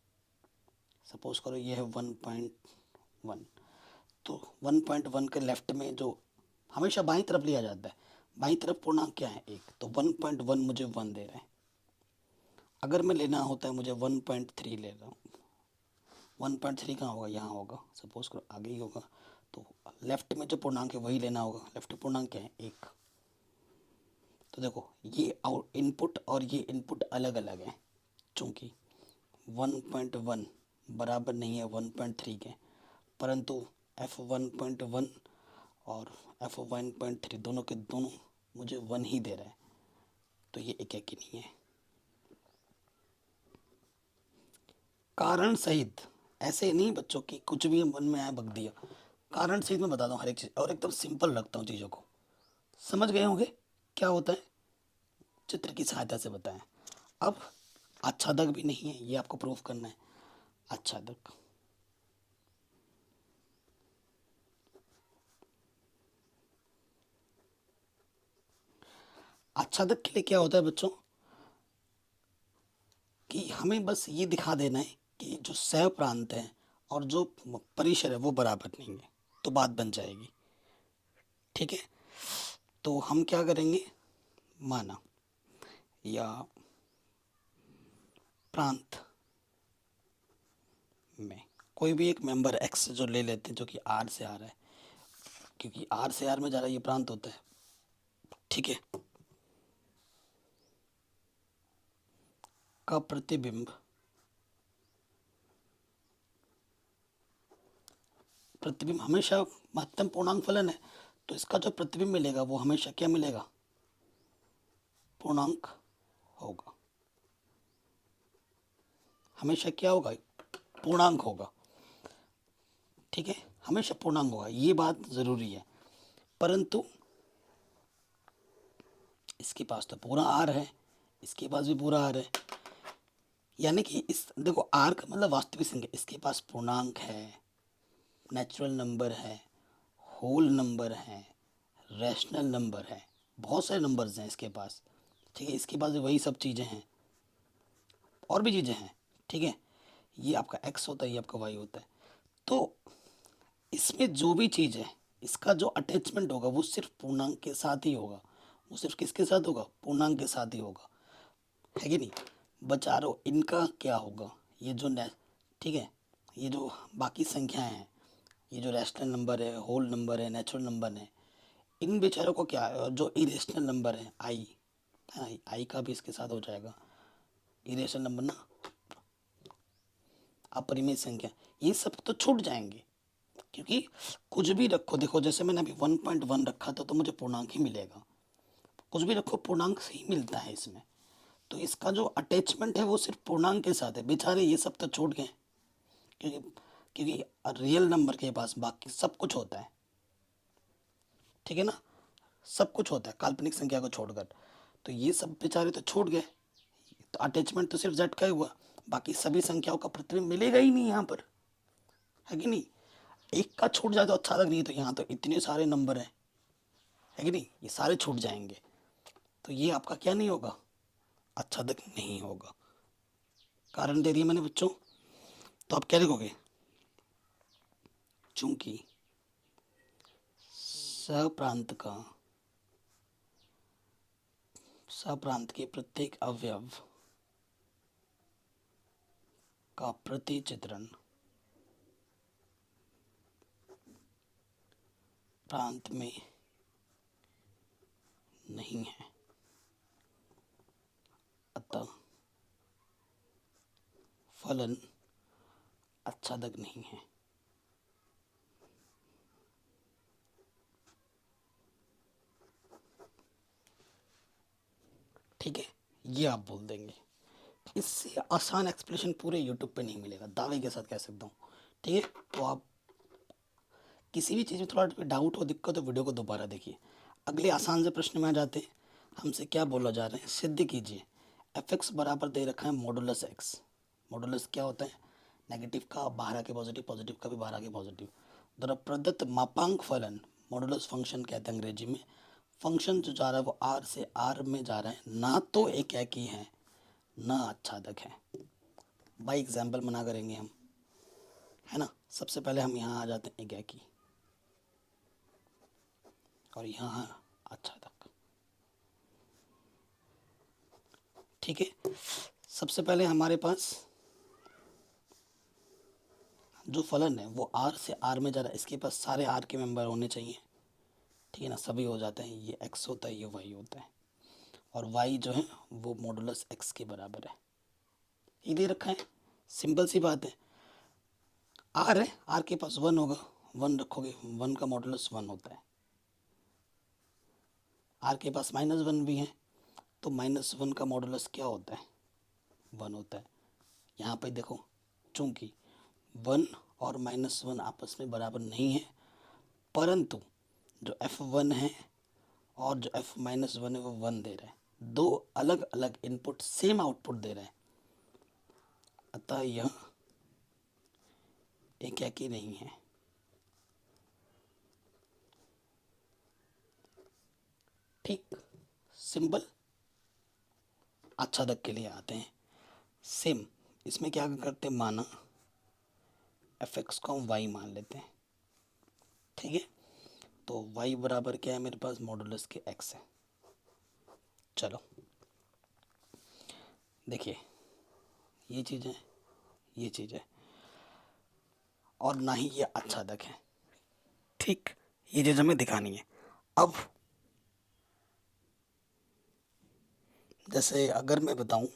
सपोज करो ये है 1.1, तो 1.1 के लेफ्ट में जो हमेशा बाईं तरफ लिया जाता है, बाईं तरफ पूर्णांक क्या है, एक, तो 1.1 मुझे 1 दे रहे हैं। अगर मैं लेना होता है मुझे 1.3 ले रहा हूँ, 1.3 कहाँ होगा, यहाँ होगा, सपोज करो आगे ही होगा, तो लेफ्ट में जो पूर्णांक है वही लेना होगा। लेफ्ट पूर्णांक क्या है, 1। तो देखो ये और इनपुट और ये इनपुट अलग अलग है, चूँकि 1.1 बराबर नहीं है 1.3 के, परंतु f1.1 और f1.3 दोनों के दोनों मुझे 1 ही दे रहे हैं, तो ये एक ही नहीं है। कारण सहित, ऐसे नहीं बच्चों की कुछ भी मन में आया बक दिया, कारण सहित मैं बताता हूँ हर एक चीज़, और एकदम सिंपल रखता हूँ चीज़ों को। समझ गए होंगे क्या होता है, चित्र की सहायता से बताएं। अब आच्छादक भी नहीं है, ये आपको प्रूफ करना है। आच्छादक, आच्छादक के लिए क्या होता है बच्चों, कि हमें बस ये दिखा देना है कि जो सह प्रांत है और जो परिसर है वो बराबर नहीं है, तो बात बन जाएगी। ठीक है, तो हम क्या करेंगे, माना या प्रांत में कोई भी एक मेंबर एक्स जो ले लेते हैं, जो कि आर से आ रहा है, क्योंकि आर से आर में जा रहा है, ये प्रांत होता है। ठीक है, का प्रतिबिंब, प्रतिबिंब हमेशा महत्तम पूर्णांक फलन है, तो इसका जो प्रतिबिंब मिलेगा वो हमेशा क्या मिलेगा, पूर्णांक होगा। हमेशा क्या होगा, पूर्णांक होगा। ठीक है, हमेशा पूर्णांक होगा, ये बात ज़रूरी है। परंतु इसके पास तो पूरा आर है, इसके पास भी पूरा आर है, यानी कि इस देखो आर का मतलब वास्तविक संख्या, इसके पास पूर्णांक है, नेचुरल नंबर है, होल नंबर है, रैशनल नंबर है, बहुत सारे नंबर्स हैं इसके पास। ठीक है, इसके पास भी वही सब चीज़ें हैं, और भी चीज़ें हैं। ठीक है, ये आपका एक्स होता है, ये आपका वाई होता है। तो इसमें जो भी चीज़ है, इसका जो अटैचमेंट होगा वो सिर्फ पूर्णांक के साथ ही होगा। वो सिर्फ किसके साथ होगा, पूर्णांक के साथ ही होगा, है कि नहीं। बचा रहो इनका क्या होगा, ये जो ठीक है, ये जो बाकी संख्याएं हैं, ये जो रैशनल नंबर है, होल नंबर है, नेचुरल नंबर है, इन बेचारों को क्या है, और जो इरेशनल नंबर है आई, है ना, आई का भी इसके साथ हो जाएगा। इरेशनल नंबर ना, अपरिमेय संख्या, ये सब तो छूट जाएंगे, क्योंकि कुछ भी रखो, देखो जैसे मैंने अभी 1.1 रखा था तो मुझे पूर्णांक ही मिलेगा, कुछ भी रखो पूर्णांक से ही मिलता है इसमें। तो इसका जो अटैचमेंट है वो सिर्फ पूर्णांक के साथ है, बेचारे ये सब तो छूट गए, क्योंकि क्योंकि रियल नंबर के पास बाकी सब कुछ होता है। ठीक है ना, सब कुछ होता है काल्पनिक संख्या को छोड़कर, तो ये सब बेचारे तो छूट गए। तो अटैचमेंट तो सिर्फ जेड का ही हुआ, बाकी सभी संख्याओं का प्रतिबिंब मिलेगा ही नहीं यहाँ पर, है कि नहीं। एक का छूट जाए तो अच्छा लग नहीं, तो यहाँ तो इतने सारे नंबर हैं, है कि नहीं, ये सारे छूट जाएंगे, तो ये आपका क्या नहीं होगा, आच्छादक नहीं होगा। कारण दे दिया मैंने बच्चों, तो आप क्या लिखोगे, चूंकि सप्रांत का, सप्रांत के प्रत्येक अवयव का प्रतिचित्रण प्रांत में नहीं है, अतः फलन आच्छादक नहीं है। ठीक है, ये आप बोल देंगे। इससे आसान एक्सप्लेनेशन पूरे यूट्यूब पे नहीं मिलेगा, दावे के साथ कह सकता हूँ। ठीक है, तो आप किसी भी चीज़ में थोड़ा डाउट हो, दिक्कत हो, वीडियो को दोबारा देखिए। अगले आसान से प्रश्न में आ जाते हैं। हमसे क्या बोला जा रहा है, सिद्ध कीजिए एफ एक्स बराबर दे रखा है मॉडुलस एक्स। मॉडुलस क्या होता है, नेगेटिव का बाहर आके पॉजिटिव, पॉजिटिव का भी बाहर आके पॉजिटिव, द्वारा प्रदत्त मापांक फलन मॉडुलस फंक्शन कहते हैं अंग्रेजी में। फंक्शन जो जा रहा है वो आर से आर में जा रहा है, ना तो एक ही है ना आच्छादक है। बाई एग्जाम्पल मना करेंगे हम, है ना। सबसे पहले हम यहाँ आ जाते हैं एक ही, और यहाँ आच्छादक। ठीक है, सबसे पहले हमारे पास जो फलन है वो आर से आर में जा रहा है, इसके पास सारे आर के मेंबर होने चाहिए, ठीक है ना, सभी हो जाते हैं, ये एक्स होता है, ये वाई होता है, और वाई जो है वो मॉडुलस एक्स के बराबर है, ये दे रखा है, सिंपल सी बात है। आर है, आर के पास वन होगा, वन रखोगे, वन का मॉडुलस वन होता है, आर के पास माइनस वन भी है, तो माइनस वन का मॉडुलस क्या होता है, वन होता है। यहाँ पे देखो, चूंकि वन और माइनस वन आपस में बराबर नहीं है, परंतु जो एफ वन है और जो एफ माइनस वन है वो वन दे रहा है, दो अलग अलग इनपुट सेम आउटपुट दे रहे हैं, अतः यह एक ही नहीं है। ठीक, सिंपल। अच्छा तक के लिए आते हैं, सेम इसमें क्या करते हैं, माना एफ एक्स को हम वाई मान लेते हैं, ठीक है, तो वाई बराबर क्या है मेरे पास, मॉडुलस के एक्स है। चलो देखिए, ये चीज़ है, ये चीज़ है, और ना ही ये अच्छा तक है, ठीक, ये चीज़ हमें दिखानी है। अब जैसे अगर मैं बताऊं,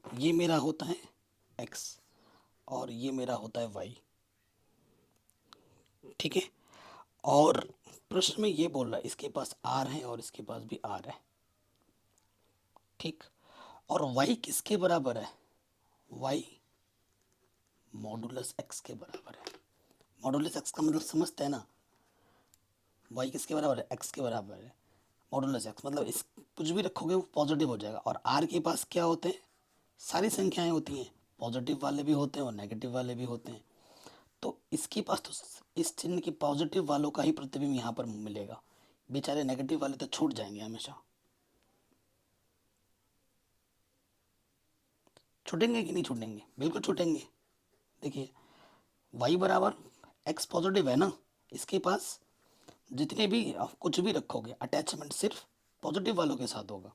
ये मेरा होता है x और ये मेरा होता है y, ठीक है, और प्रश्न में ये बोल रहा है इसके पास r है और इसके पास भी r है, ठीक, और y किसके बराबर है, y मॉडुलस x के बराबर है। मॉडुलस x का मतलब समझते हैं ना, y किसके बराबर है, x के बराबर है, मॉडुलस x मतलब इस कुछ भी रखोगे वो पॉजिटिव हो जाएगा, और r के पास क्या होते हैं, सारी संख्याएं होती हैं, पॉजिटिव वाले भी होते हैं और नेगेटिव वाले भी होते हैं, तो इसके पास तो इस चिन्ह के पॉजिटिव वालों का ही प्रतिबिंब यहाँ पर मिलेगा, बेचारे नेगेटिव वाले तो छूट जाएंगे हमेशा। छूटेंगे कि नहीं छूटेंगे, बिल्कुल छूटेंगे। देखिए y बराबर x पॉजिटिव है ना, इसके पास जितने भी आप कुछ भी रखोगे अटैचमेंट सिर्फ पॉजिटिव वालों के साथ होगा।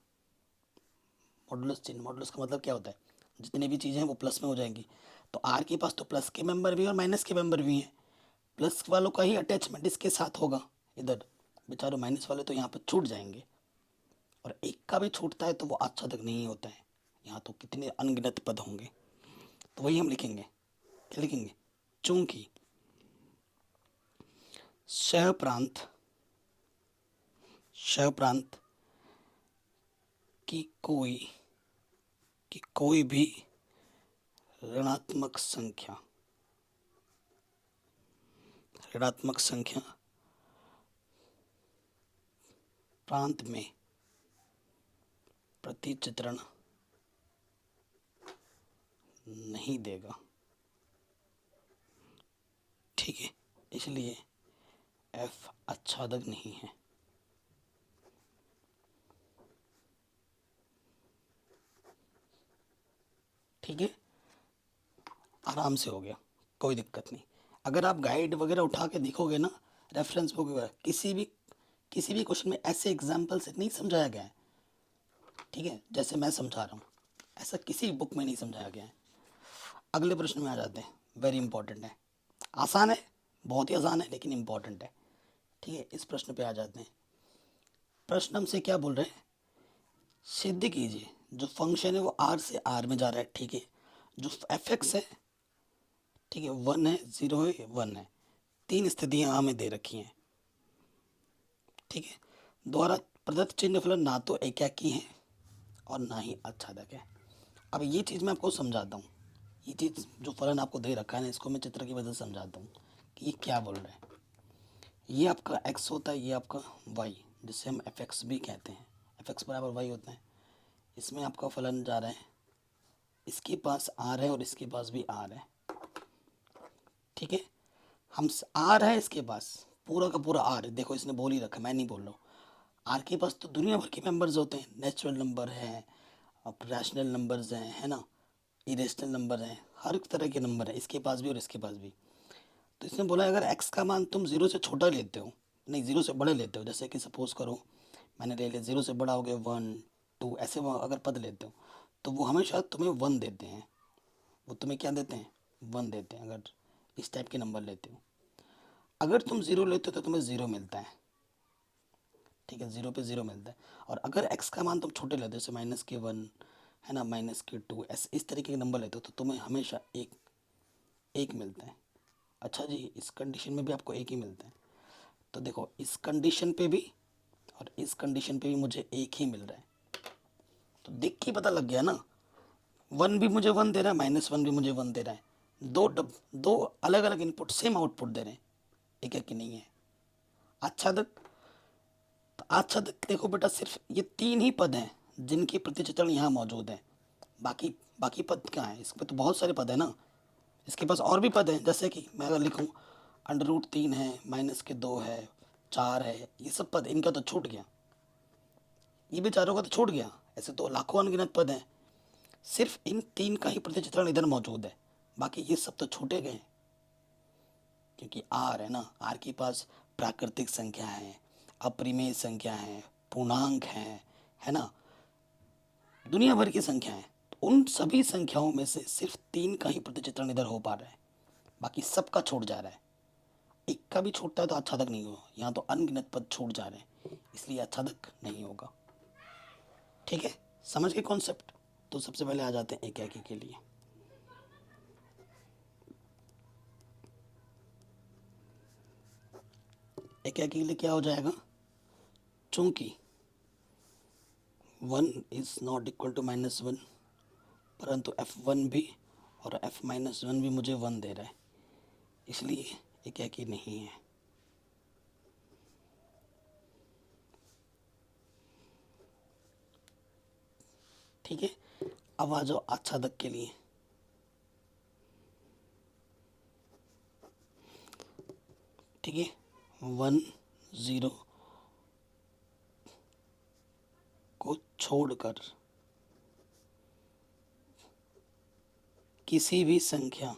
मॉडुलस चिन्ह, मॉडुलस का मतलब क्या होता है, जितनी भी चीज़ें हैं वो प्लस में हो जाएंगी, तो आर के पास तो प्लस के मेंबर भी और माइनस के मेंबर भी हैं, प्लस वालों का ही अटैचमेंट इसके साथ होगा, इधर बेचारे माइनस वाले तो यहाँ पर छूट जाएंगे, और एक का भी छूटता है तो वो अच्छा तक नहीं होता है, यहाँ तो कितने अनगिनत पद होंगे, तो वही हम लिखेंगे, क्या लिखेंगे, चूंकि शह प्रांत की कोई भी ऋणात्मक संख्या प्रांत में प्रतिचित्रण नहीं देगा, ठीक है, इसलिए f आच्छादक नहीं है। ठीक है, आराम से हो गया, कोई दिक्कत नहीं। अगर आप गाइड वगैरह उठा के देखोगे ना, रेफरेंस बुक वगैरह, किसी भी क्वेश्चन में ऐसे एग्जाम्पल से नहीं समझाया गया है, ठीक है, जैसे मैं समझा रहा हूँ, ऐसा किसी बुक में नहीं समझाया गया है। अगले प्रश्न में आ जाते हैं, वेरी इंपॉर्टेंट है, आसान है, बहुत ही आसान है लेकिन इम्पॉर्टेंट है, ठीक है, इस प्रश्न पे आ जाते हैं। प्रश्न हमसे क्या बोल रहे हैं, सिद्ध कीजिए जो फंक्शन है वो आर से आर में जा रहा है, ठीक है, जो एफ एक्स है, ठीक है, वन है, ज़ीरो है, वन है, तीन स्थितियाँ हमें दे रखी हैं, ठीक है, द्वारा प्रदत्त चिन्ह फलन ना तो एकाकी है और ना ही आच्छादक है। अब ये चीज़ मैं आपको समझाता हूँ, ये चीज़ जो फलन आपको दे रखा है ना, इसको मैं चित्र की वजह से समझाता हूँ कि ये क्या बोल रहा है। ये आपका x होता है, ये आपका y, जिसे हम एफ एक्स भी कहते हैं, एफ एक्स बराबर वाई होता है। इसमें आपका फलन जा रहा है, इसके पास r है और इसके पास भी r है, ठीक है, हम r है इसके पास, पूरा का पूरा r है, देखो इसने बोल ही रखा, मैं नहीं बोल रहा हूँ, r के पास तो दुनिया भर के मेंबर्स होते हैं, नेचुरल नंबर है, अब रैशनल नंबर्स हैं, है ना, इरेशनल नंबर हैं, हर तरह के नंबर है इसके पास भी और इसके पास भी। तो इसने बोला अगर x का मान तुम ज़ीरो से छोटा लेते हो, नहीं ज़ीरो से बड़े लेते हो, जैसे कि सपोज करो मैंने ले लिया ज़ीरो से बड़ा हो गया वन टू, ऐसे अगर पद लेते हो, तो वो हमेशा तुम्हें 1 देते हैं। वो तुम्हें क्या देते हैं? 1 देते हैं, अगर इस टाइप के नंबर लेते हो। अगर तुम 0 लेते हो तो तुम्हें 0 मिलता है, ठीक है, 0 पे 0 मिलता है। और अगर x का मान तुम छोटे लेते हो, जैसे -1 है ना, -2, ऐसे इस तरीके के नंबर लेते हो, तो तुम्हें हमेशा एक एक मिलता है। अच्छा जी, इस कंडीशन में भी आपको एक ही मिलता है। तो देखो, इस कंडीशन पे भी और इस कंडीशन पे भी मुझे एक ही मिल रहा है। तो देख के ही पता लग गया ना, 1 भी मुझे 1 दे रहा है, -1 भी मुझे 1 दे रहा है। दो अलग अलग इनपुट सेम आउटपुट दे रहे हैं, एक एक ही नहीं है। अच्छा तक अच्छा तक देखो बेटा, सिर्फ ये 3 ही पद हैं जिनकी प्रतिचित्रण यहाँ मौजूद है। बाकी बाकी पद कहाँ है? इसमें तो बहुत सारे पद है ना। इसके पास और भी पद हैं, जैसे कि मैं अगर लिखूँ √3 है, -2 है, 4 है, ये सब पद इनका तो छूट गया, ये भी चारों का तो छूट गया। ऐसे तो लाखों अनगिनत पद हैं, सिर्फ इन 3 का ही प्रतिचित्रण इधर मौजूद है, बाकी ये सब तो छूटे गए। क्योंकि आर है ना, आर के पास प्राकृतिक संख्या है, अपरिमेय संख्या है, पूर्णांक है ना, दुनिया भर की संख्या है। तो उन सभी संख्याओं में से सिर्फ 3 का ही प्रतिचित्रण इधर हो पा रहा है, बाकी सबका छूट जा रहा है। एक का भी छूटता है तो अच्छा तक नहीं होगा, यहाँ तो अनगिनत पद छूट जा रहे हैं, इसलिए अच्छा तक नहीं होगा। ठीक है, समझ गए कॉन्सेप्ट? तो सबसे पहले आ जाते हैं एकाकी के लिए। एकाकी के लिए क्या हो जाएगा? चूंकि 1 इज नॉट इक्वल टू -1, परंतु f1 भी और f-1 भी मुझे 1 दे रहा है, इसलिए एकाकी नहीं है। ठीक है, अब आ जाओ आच्छादक के लिए। ठीक है, 1 0 को छोड़कर किसी भी संख्या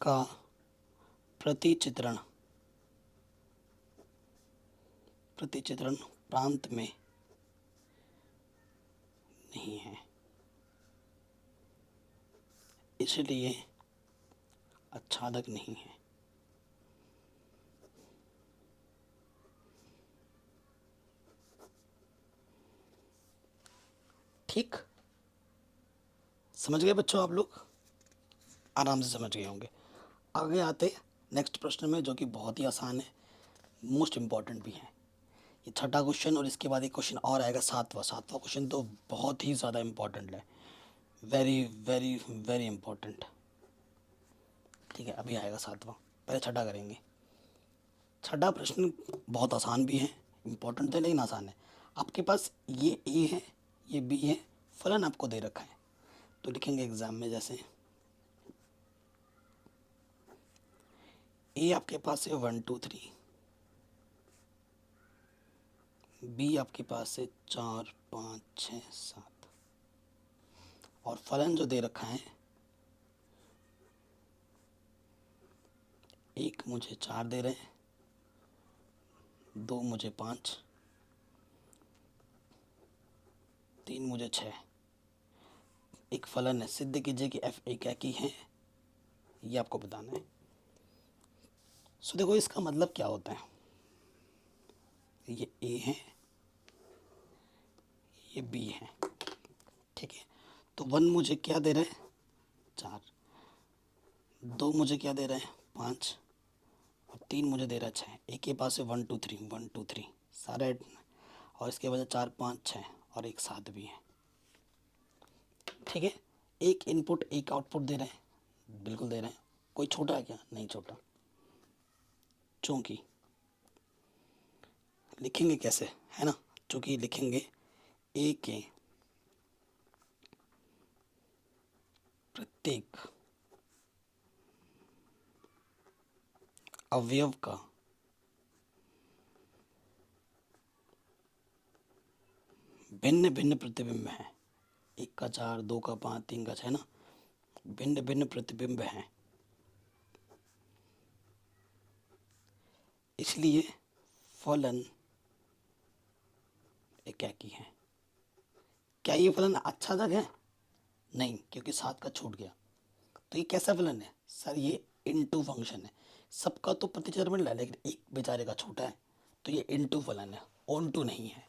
का प्रतिचित्रण प्रांत में नहीं है, इसलिए आच्छादक नहीं है। ठीक, समझ गए बच्चों? आप लोग आराम से समझ गए होंगे। आगे आते नेक्स्ट प्रश्न में, जो कि बहुत ही आसान है, मोस्ट इम्पॉर्टेंट भी है। ये छठा क्वेश्चन और इसके बाद एक क्वेश्चन और आएगा, सातवां क्वेश्चन तो बहुत ही ज़्यादा इम्पॉर्टेंट है, वेरी वेरी वेरी इम्पॉर्टेंट। ठीक है, अभी आएगा सातवां, पहले छठा करेंगे। छठा प्रश्न बहुत आसान भी है, इम्पोर्टेंट तो लेकिन आसान है। आपके पास ये ए है, ये बी है, फलन आपको दे रखा है, तो लिखेंगे एग्जाम में, जैसे ए आपके पास है 1 2 3, बी आपके पास है 4 5 6 7, और फलन जो दे रखा है, एक मुझे 4 दे रहे हैं, 2 मुझे 5, 3 मुझे 6। एक फलन है, सिद्ध कीजिए कि एफ एकाकी है, ये आपको बताना है। सो देखो, इसका मतलब क्या होता है, ये ए है, ये बी है। ठीक है, तो 1 मुझे क्या दे रहा है? 4, 2 मुझे क्या दे रहा है? 5, और 3 मुझे दे रहा है 6। एक के पास है 1 2 3 1 2 3 सारा, और इसके वजह 4 5 6 और एक 7 भी है। ठीक है, एक इनपुट एक आउटपुट दे रहे हैं, बिल्कुल दे रहे हैं। कोई छोटा है क्या? नहीं छोटा। चूंकि लिखेंगे कैसे, है ना, चूंकि लिखेंगे ए के प्रत्येक अवयव का भिन्न भिन्न प्रतिबिंब है। 1 का 4, 2 का 5, 3 का 6 ना, भिन्न भिन्न प्रतिबिंब हैं, इसलिए फलन एकाकी है। क्या ये फलन आच्छादक है? नहीं, क्योंकि 7 का छूट गया। तो ये कैसा फलन है सर? ये इनटू फंक्शन है। सबका तो प्रतिचर मिल रहा है लेकिन एक बेचारे का छूटा है, तो ये इनटू फलन है, ऑन टू नहीं है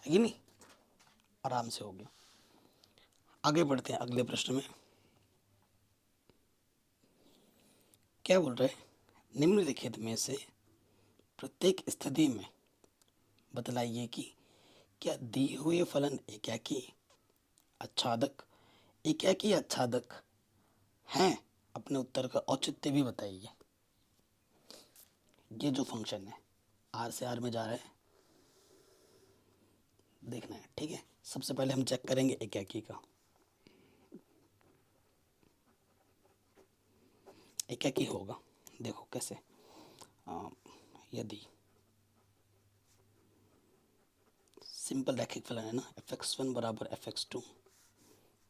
कि नहीं? आराम से हो गया। आगे बढ़ते हैं अगले प्रश्न में। क्या बोल रहे हैं? निम्नलिखित में से प्रत्येक स्थिति में बतलाइए कि क्या दिए हुए फलन एकाकी आच्छादक एकाकी आच्छादक हैं। अपने उत्तर का औचित्य भी बताइए। ये जो फंक्शन है आर से आर में जा रहा है, देखना है, ठीक है। सबसे पहले हम चेक करेंगे एकाकी का। एकाकी होगा, देखो कैसे। यदि सिंपल रैखिक फलन है ना, f(x1) बराबर f(x2),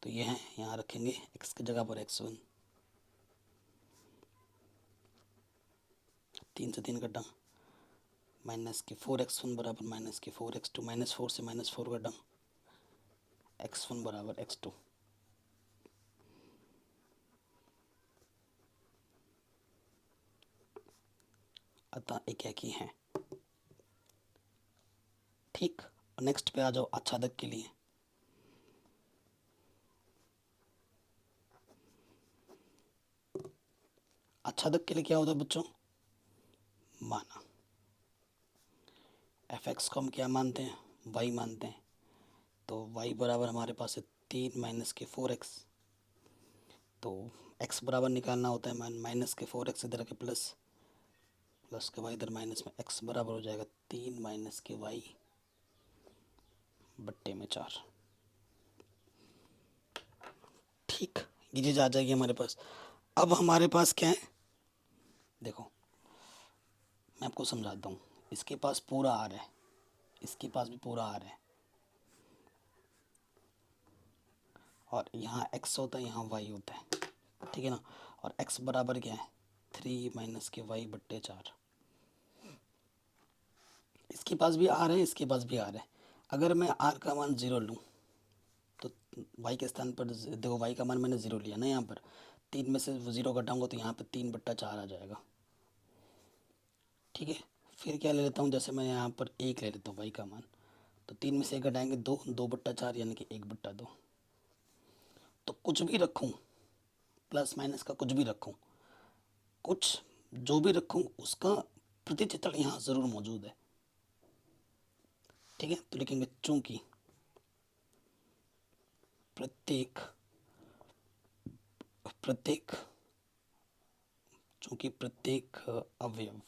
तो ये है, यहाँ रखेंगे x की जगह पर x1, 3 से 3 कटा, माइनस के 4x1 बराबर माइनस के 4x2, -4 से -4 कटा, x1 बराबर x2। अतः एकाकी है, ठीक। नेक्स्ट पे आ जाओ आच्छादक के लिए। आच्छादक के लिए क्या होता है बच्चों? माना f(x) को हम क्या मानते हैं? y मानते हैं। तो y बराबर हमारे पास है 3 माइनस के 4x। तो x बराबर निकालना होता है माइनस के 4x, इधर के प्लस, प्लस के y इधर माइनस में, x बराबर हो जाएगा 3 माइनस के y बट्टे में 4। ठीक, ये चीज़ आ जाएगी हमारे पास। अब हमारे पास क्या है, देखो मैं आपको समझाता हूँ। इसके पास पूरा आर है, इसके पास भी पूरा आर है, और यहाँ x होता है, यहाँ y होता है, ठीक है ना। और x बराबर क्या है? 3 माइनस के y बट्टे 4। इसके पास भी आर है, इसके पास भी आर है। अगर मैं आर का मान 0 लूँ तो y के स्थान पर देखो, y का मान मैंने 0 लिया ना, यहाँ पर 3 में से 0 घटाऊंगा तो यहाँ पर 3 बट्टा 4 आ जाएगा, ठीक है। फिर क्या ले लेता हूँ, जैसे मैं यहाँ पर 1 ले लेता हूँ y का मान, तो 3 में से 1 घटाएंगे 2, 2 बट्टा 4 यानी कि 1 बट्टा 2। तो कुछ भी रखूँ, प्लस माइनस का कुछ भी रखूँ, कुछ जो भी रखूँ उसका प्रतिचित्रण यहाँ ज़रूर मौजूद है, ठीक है। तो लिखेंगे चूंकि प्रत्येक प्रत्येक चूंकि प्रत्येक अवयव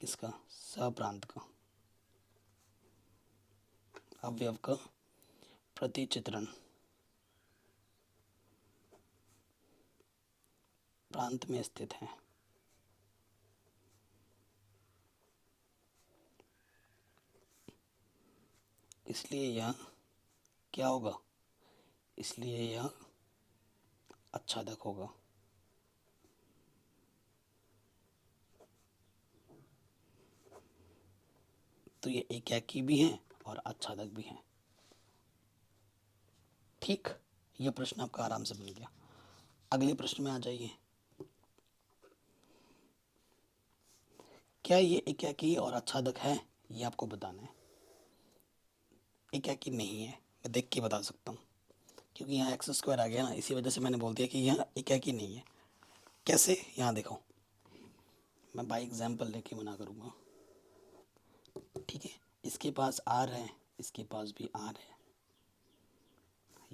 किसका? सप्रांत का, अवयव का प्रतिचित्रण प्रांत में स्थित है, इसलिए यह क्या होगा? इसलिए यह आच्छादक होगा। तो ये एकाकी भी हैं और आच्छादक भी हैं, ठीक। ये प्रश्न आपका आराम से बन गया। अगले प्रश्न में आ जाइए। क्या ये एकाकी और आच्छादक है? ये आपको बताना है। एकाकी नहीं है, मैं देख के बता सकता हूँ, क्योंकि यहाँ x² आ गया ना, इसी वजह से मैंने बोल दिया कि यहाँ एकाकी नहीं है। कैसे? यहाँ देखो, मैं बाई एग्जाम्पल लेके मना करूँगा, ठीक है। इसके पास r है, इसके पास भी r है,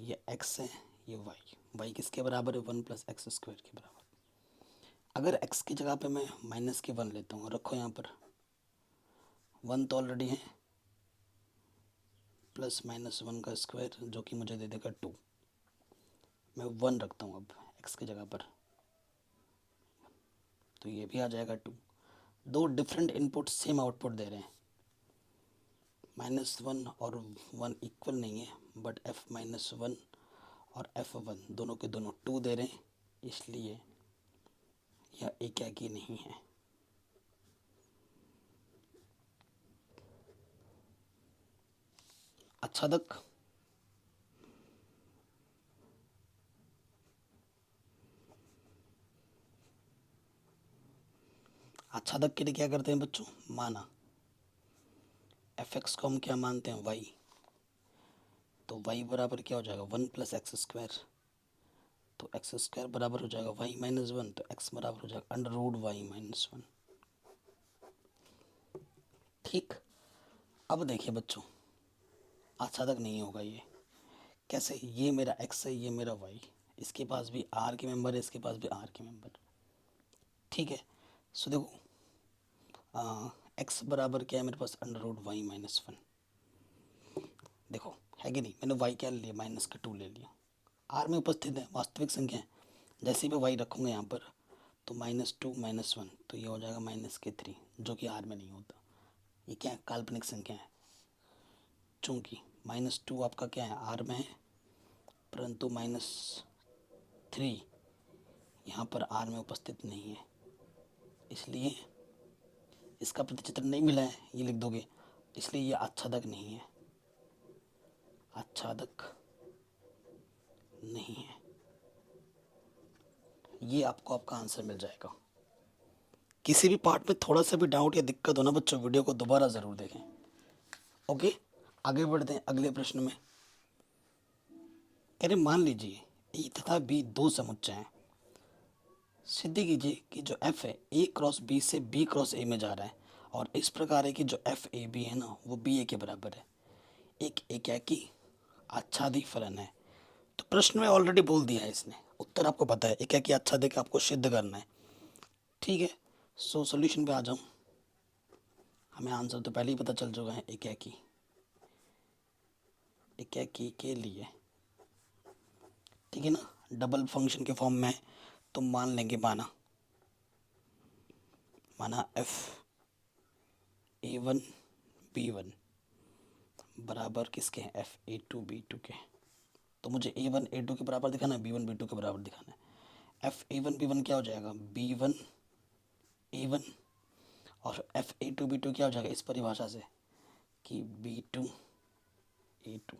ये x है, ये y किसके बराबर है? 1 + x² के बराबर। अगर x की जगह पे मैं माइनस के 1 लेता हूँ, रखो यहाँ पर 1 तो ऑलरेडी है, प्लस माइनस 1 का स्क्वायर जो कि मुझे दे देगा 2। मैं 1 रखता हूँ अब x की जगह पर, तो ये भी आ जाएगा 2। दो डिफरेंट इनपुट सेम आउटपुट दे रहे हैं, -1 और 1 इक्वल नहीं है, बट f-1 और f1 दोनों के दोनों 2 दे रहे हैं, इसलिए यह एकाकी नहीं है। आच्छादक, आच्छादक के लिए क्या करते हैं बच्चों, माना एफ एक्स को हम क्या मानते हैं, वाई, तो वाई बराबर क्या हो जाएगा, 1 + x², तो एक्स स्क्वायर बराबर हो जाएगा y-1, तो x बराबर हो जाएगा √y-1। ठीक, अब देखिए बच्चों, आच्छादक नहीं होगा ये, कैसे, ये मेरा x है, ये मेरा y, इसके पास भी r के मेंबर है, इसके पास भी r के मेंबर, ठीक है। सो देखो x बराबर क्या है मेरे पास, √y-1। देखो है कि नहीं, मैंने y क्या ले लिया, -2 ले लिया, r में उपस्थित है, वास्तविक संख्या है, जैसे भी y रखूँगा यहाँ पर तो -2 -1, तो ये हो जाएगा -3, जो कि r में नहीं होता, ये क्या है, काल्पनिक संख्या है, चूँकि -2 आपका क्या है, r में है, परंतु -3 यहाँ पर r में उपस्थित नहीं है, इसलिए इसका प्रतिचित्र नहीं मिला है, ये लिख दोगे, इसलिए ये आच्छादक नहीं है, आच्छादक नहीं है, ये आपको आपका आंसर मिल जाएगा। किसी भी पार्ट में थोड़ा सा भी डाउट या दिक्कत हो ना बच्चों, वीडियो को दोबारा ज़रूर देखें। ओके, आगे बढ़ते हैं अगले प्रश्न में। कह रहे मान लीजिए ए तथा बी दो समुच्चय हैं, सिद्ध कीजिए कि जो एफ है ए क्रॉस बी से बी क्रॉस ए में जा रहा है, और इस प्रकार है कि जो एफ ए बी है ना वो बी ए के बराबर है, एक एकाकी आच्छादित फलन है। तो प्रश्न में ऑलरेडी बोल दिया है इसने, उत्तर आपको पता है, एकाकी आच्छादित आपको सिद्ध करना है, ठीक है। सो सोल्यूशन पे आ जाऊँ, हमें आंसर तो पहले ही पता चल चुका है, एकाकी, एकाकी के लिए, ठीक है ना, डबल फंक्शन के फॉर्म में, तो मान लेंगे, माना एफ A1 B1 बराबर किसके हैं, एफ A2 B2 के, तो मुझे A1 A2 के बराबर दिखाना है, B1 B2 के बराबर दिखाना है। एफ A1 B1 क्या हो जाएगा, B1 A1, और एफ A2 B2 क्या हो जाएगा इस परिभाषा से कि B2 A2,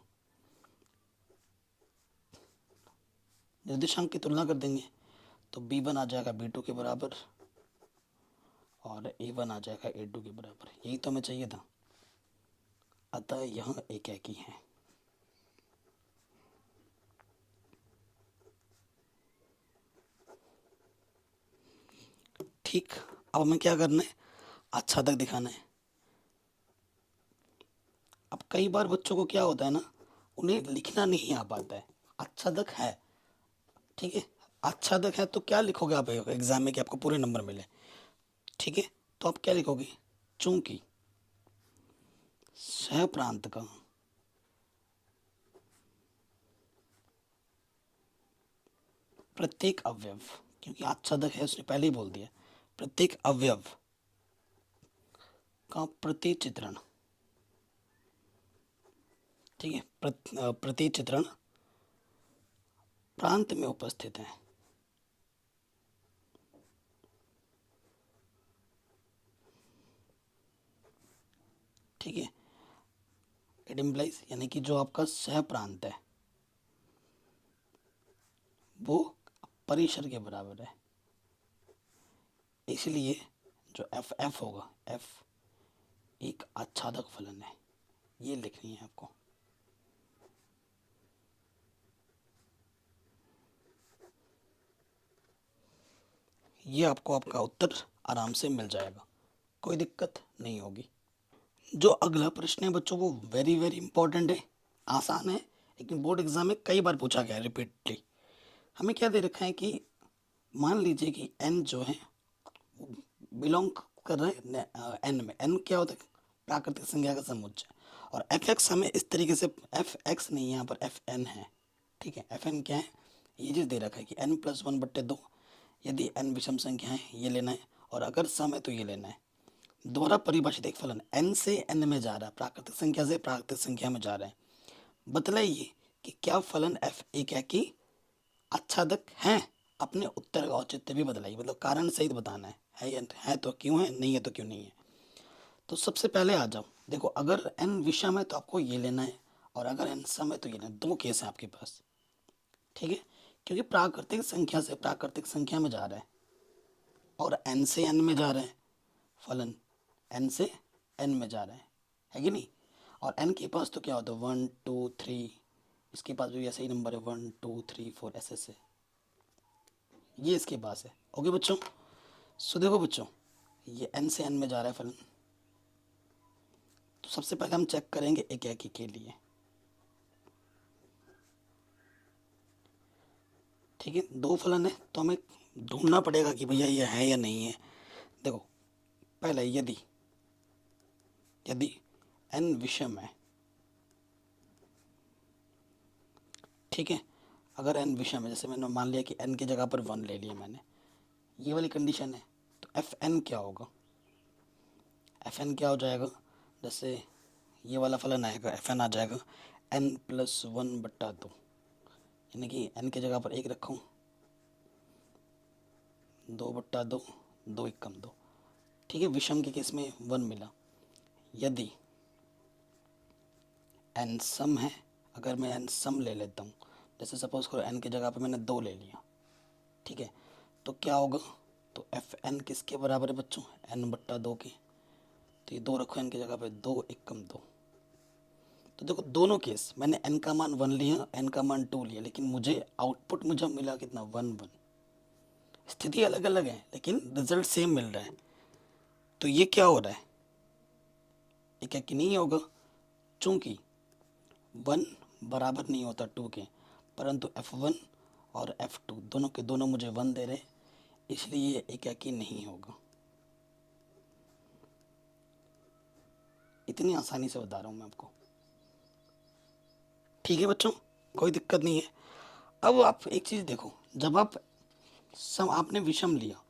निर्देशांक की तुलना कर देंगे तो B1 आ जाएगा B2 के बराबर और A1 आ जाएगा A2 के बराबर, यही तो हमें चाहिए था, अतः यह एकाकी है। ठीक, अब हमें क्या करना है, आच्छादक दिखाना है। अब कई बार बच्चों को क्या होता है ना, उन्हें लिखना नहीं आ पाता है, आच्छादक है, ठीक है, आच्छादक है तो क्या लिखोगे आप एग्जाम में कि आपको पूरे नंबर मिले, ठीक है, तो आप क्या लिखोगे, चूंकि सह प्रांत का प्रत्येक अवयव, क्योंकि आच्छादक है उसने पहले ही बोल दिया, प्रत्येक अवयव का प्रतिचित्रण, ठीक है, प्रतिचित्रण प्रांत में उपस्थित है, ठीक है, इट इम्प्लाइज यानी कि जो आपका सह प्रांत है वो परिसर के बराबर है, इसलिए जो एफ एफ होगा, एफ एक आच्छादक फलन है, ये लिखनी है आपको। ये आपको आपका उत्तर आराम से मिल जाएगा, कोई दिक्कत नहीं होगी। जो अगला प्रश्न है बच्चों वो वेरी वेरी इंपॉर्टेंट है, आसान है, लेकिन बोर्ड एग्जाम में कई बार पूछा गया है रिपीटली। हमें क्या दे रखा है कि मान लीजिए कि एन जो है बिलोंग कर रहे हैं एन में, एन क्या होता है, प्राकृतिक संख्या का समुच्चय, और एफ एक्स हमें इस तरीके से, एफ एक्स नहीं यहाँ पर एफ एन है, ठीक है, एफ एन क्या है, ये चीज़ दे रखा है कि n+1/2, यदि n विषम संख्या है ये लेना है, और अगर सम है तो ये लेना है। द्वारा परिभाषित एक फलन n से n में जा रहा है, प्राकृतिक संख्या से प्राकृतिक संख्या में जा रहा है, बतलाइए कि क्या फलन f एकाकी आच्छादक है। अपने उत्तर का औचित्य भी बतलाइए, मतलब कारण सहित बताना है तो क्यों है, नहीं है तो क्यों नहीं है। तो सबसे पहले आ जाओ, देखो अगर n विषम है तो आपको ये लेना है, और अगर एन सम है तो ये ना, दो केस है आपके पास, ठीक है, क्योंकि प्राकृतिक संख्या से प्राकृतिक संख्या में जा रहा है और एन से एन में जा रहा है, फलन एन से एन में जा रहा है कि नहीं। और एन के पास तो क्या होता है 1 2 3, इसके पास भी ऐसा ही नंबर है 1 2 3 4 ऐसे से, ये इसके पास है। ओके बच्चों, सो देखो बच्चों, ये एन से एन में जा रहा है फलन, तो सबसे पहले हम चेक करेंगे एक एक के लिए, ठीक है। दो फलन है तो हमें ढूंढना पड़ेगा कि भैया ये है या नहीं है। देखो पहले यदि यदि एन विषम है, ठीक है, अगर एन विषम है, जैसे मैंने मान लिया कि एन की जगह पर 1 ले लिया मैंने, ये वाली कंडीशन है, तो एफ एन क्या होगा, एफ एन क्या हो जाएगा, जैसे ये वाला फलन आएगा एफ एन आ जाएगा n+1/2, यानी कि एन की जगह पर 1 रखूँ, 2/2, 2 एकम 2, ठीक है। विषम के केस में 1 मिला। यदि एन सम है, अगर मैं एन सम ले लेता हूँ, जैसे सपोज करो एन की जगह पर मैंने 2 ले लिया, ठीक है, तो क्या होगा, तो एफ एन किसके बराबर है बच्चों, n/2 के, तो ये 2 रखो एन की जगह पे, 2 एकम 2। तो देखो दोनों केस मैंने n का मान 1 लिया, n का मान 2 लिया, लेकिन मुझे आउटपुट मुझे मिला कितना 1 1। स्थिति अलग अलग है लेकिन रिजल्ट सेम मिल रहा है। तो ये क्या हो रहा है, ये क्या कि नहीं होगा, चूंकि 1 बराबर नहीं होता 2 के, परंतु f1 और f2 दोनों के दोनों मुझे 1 दे रहे, इसलिए ये एकाकी नहीं होगा। इतनी आसानी से बता रहा हूँ मैं आपको, ठीक है बच्चों, कोई दिक्कत नहीं है। अब आप एक चीज़ देखो, जब आप सम आपने विषम लिया,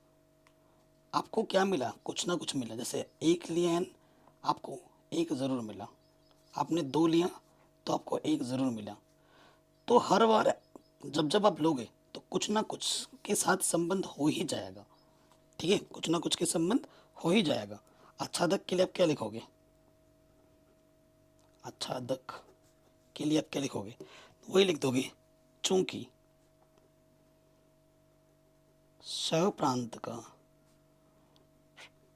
आपको क्या मिला, कुछ ना कुछ मिला, जैसे 1 लिया एन, आपको 1 ज़रूर मिला, आपने 2 लिया तो आपको 1 ज़रूर मिला। तो हर बार जब जब आप लोगे तो कुछ ना कुछ के साथ संबंध हो ही जाएगा, ठीक है, कुछ ना कुछ के संबंध हो ही जाएगा। आच्छादक के लिए आप क्या लिखोगे, आच्छादक के लिए आप क्या लिखोगे, वही लिख दोगे, चूंकि सहप्रांत का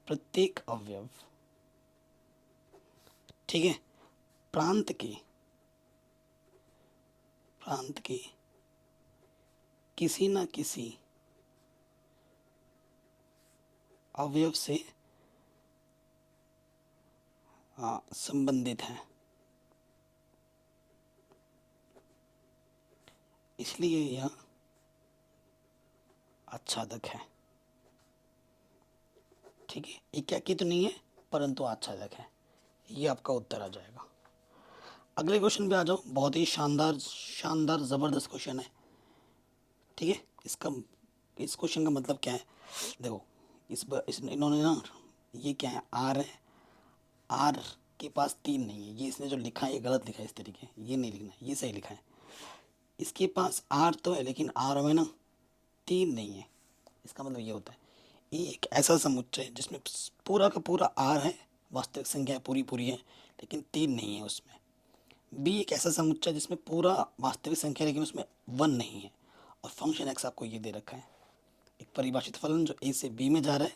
प्रत्येक अवयव, ठीक है, प्रांत के किसी न किसी अवयव से संबंधित है, इसलिए यह आच्छादक है, ठीक है। एकाकी तो नहीं है परंतु आच्छादक है, ये आपका उत्तर आ जाएगा। अगले क्वेश्चन पे आ जाओ, बहुत ही शानदार शानदार ज़बरदस्त क्वेश्चन है, ठीक है। इस क्वेश्चन का मतलब क्या है, देखो इन्होंने ना, ये क्या है, आर है, आर के पास 3 नहीं है, ये इसने जो लिखा है ये गलत लिखा है, इस तरीके ये नहीं लिखना है, ये सही लिखा है। इसके पास आर तो है लेकिन आर में ना 3 नहीं है, इसका मतलब ये होता है ये एक ऐसा समुच्चय है जिसमें पूरा का पूरा आर है, वास्तविक संख्या पूरी पूरी है लेकिन 3 नहीं है उसमें। बी एक ऐसा समुच्चय जिसमें पूरा वास्तविक संख्या लेकिन उसमें 1 नहीं है, और फंक्शन एक्स आपको ये दे रखा है, एक परिभाषित फलन जो ए से बी में जा रहा है,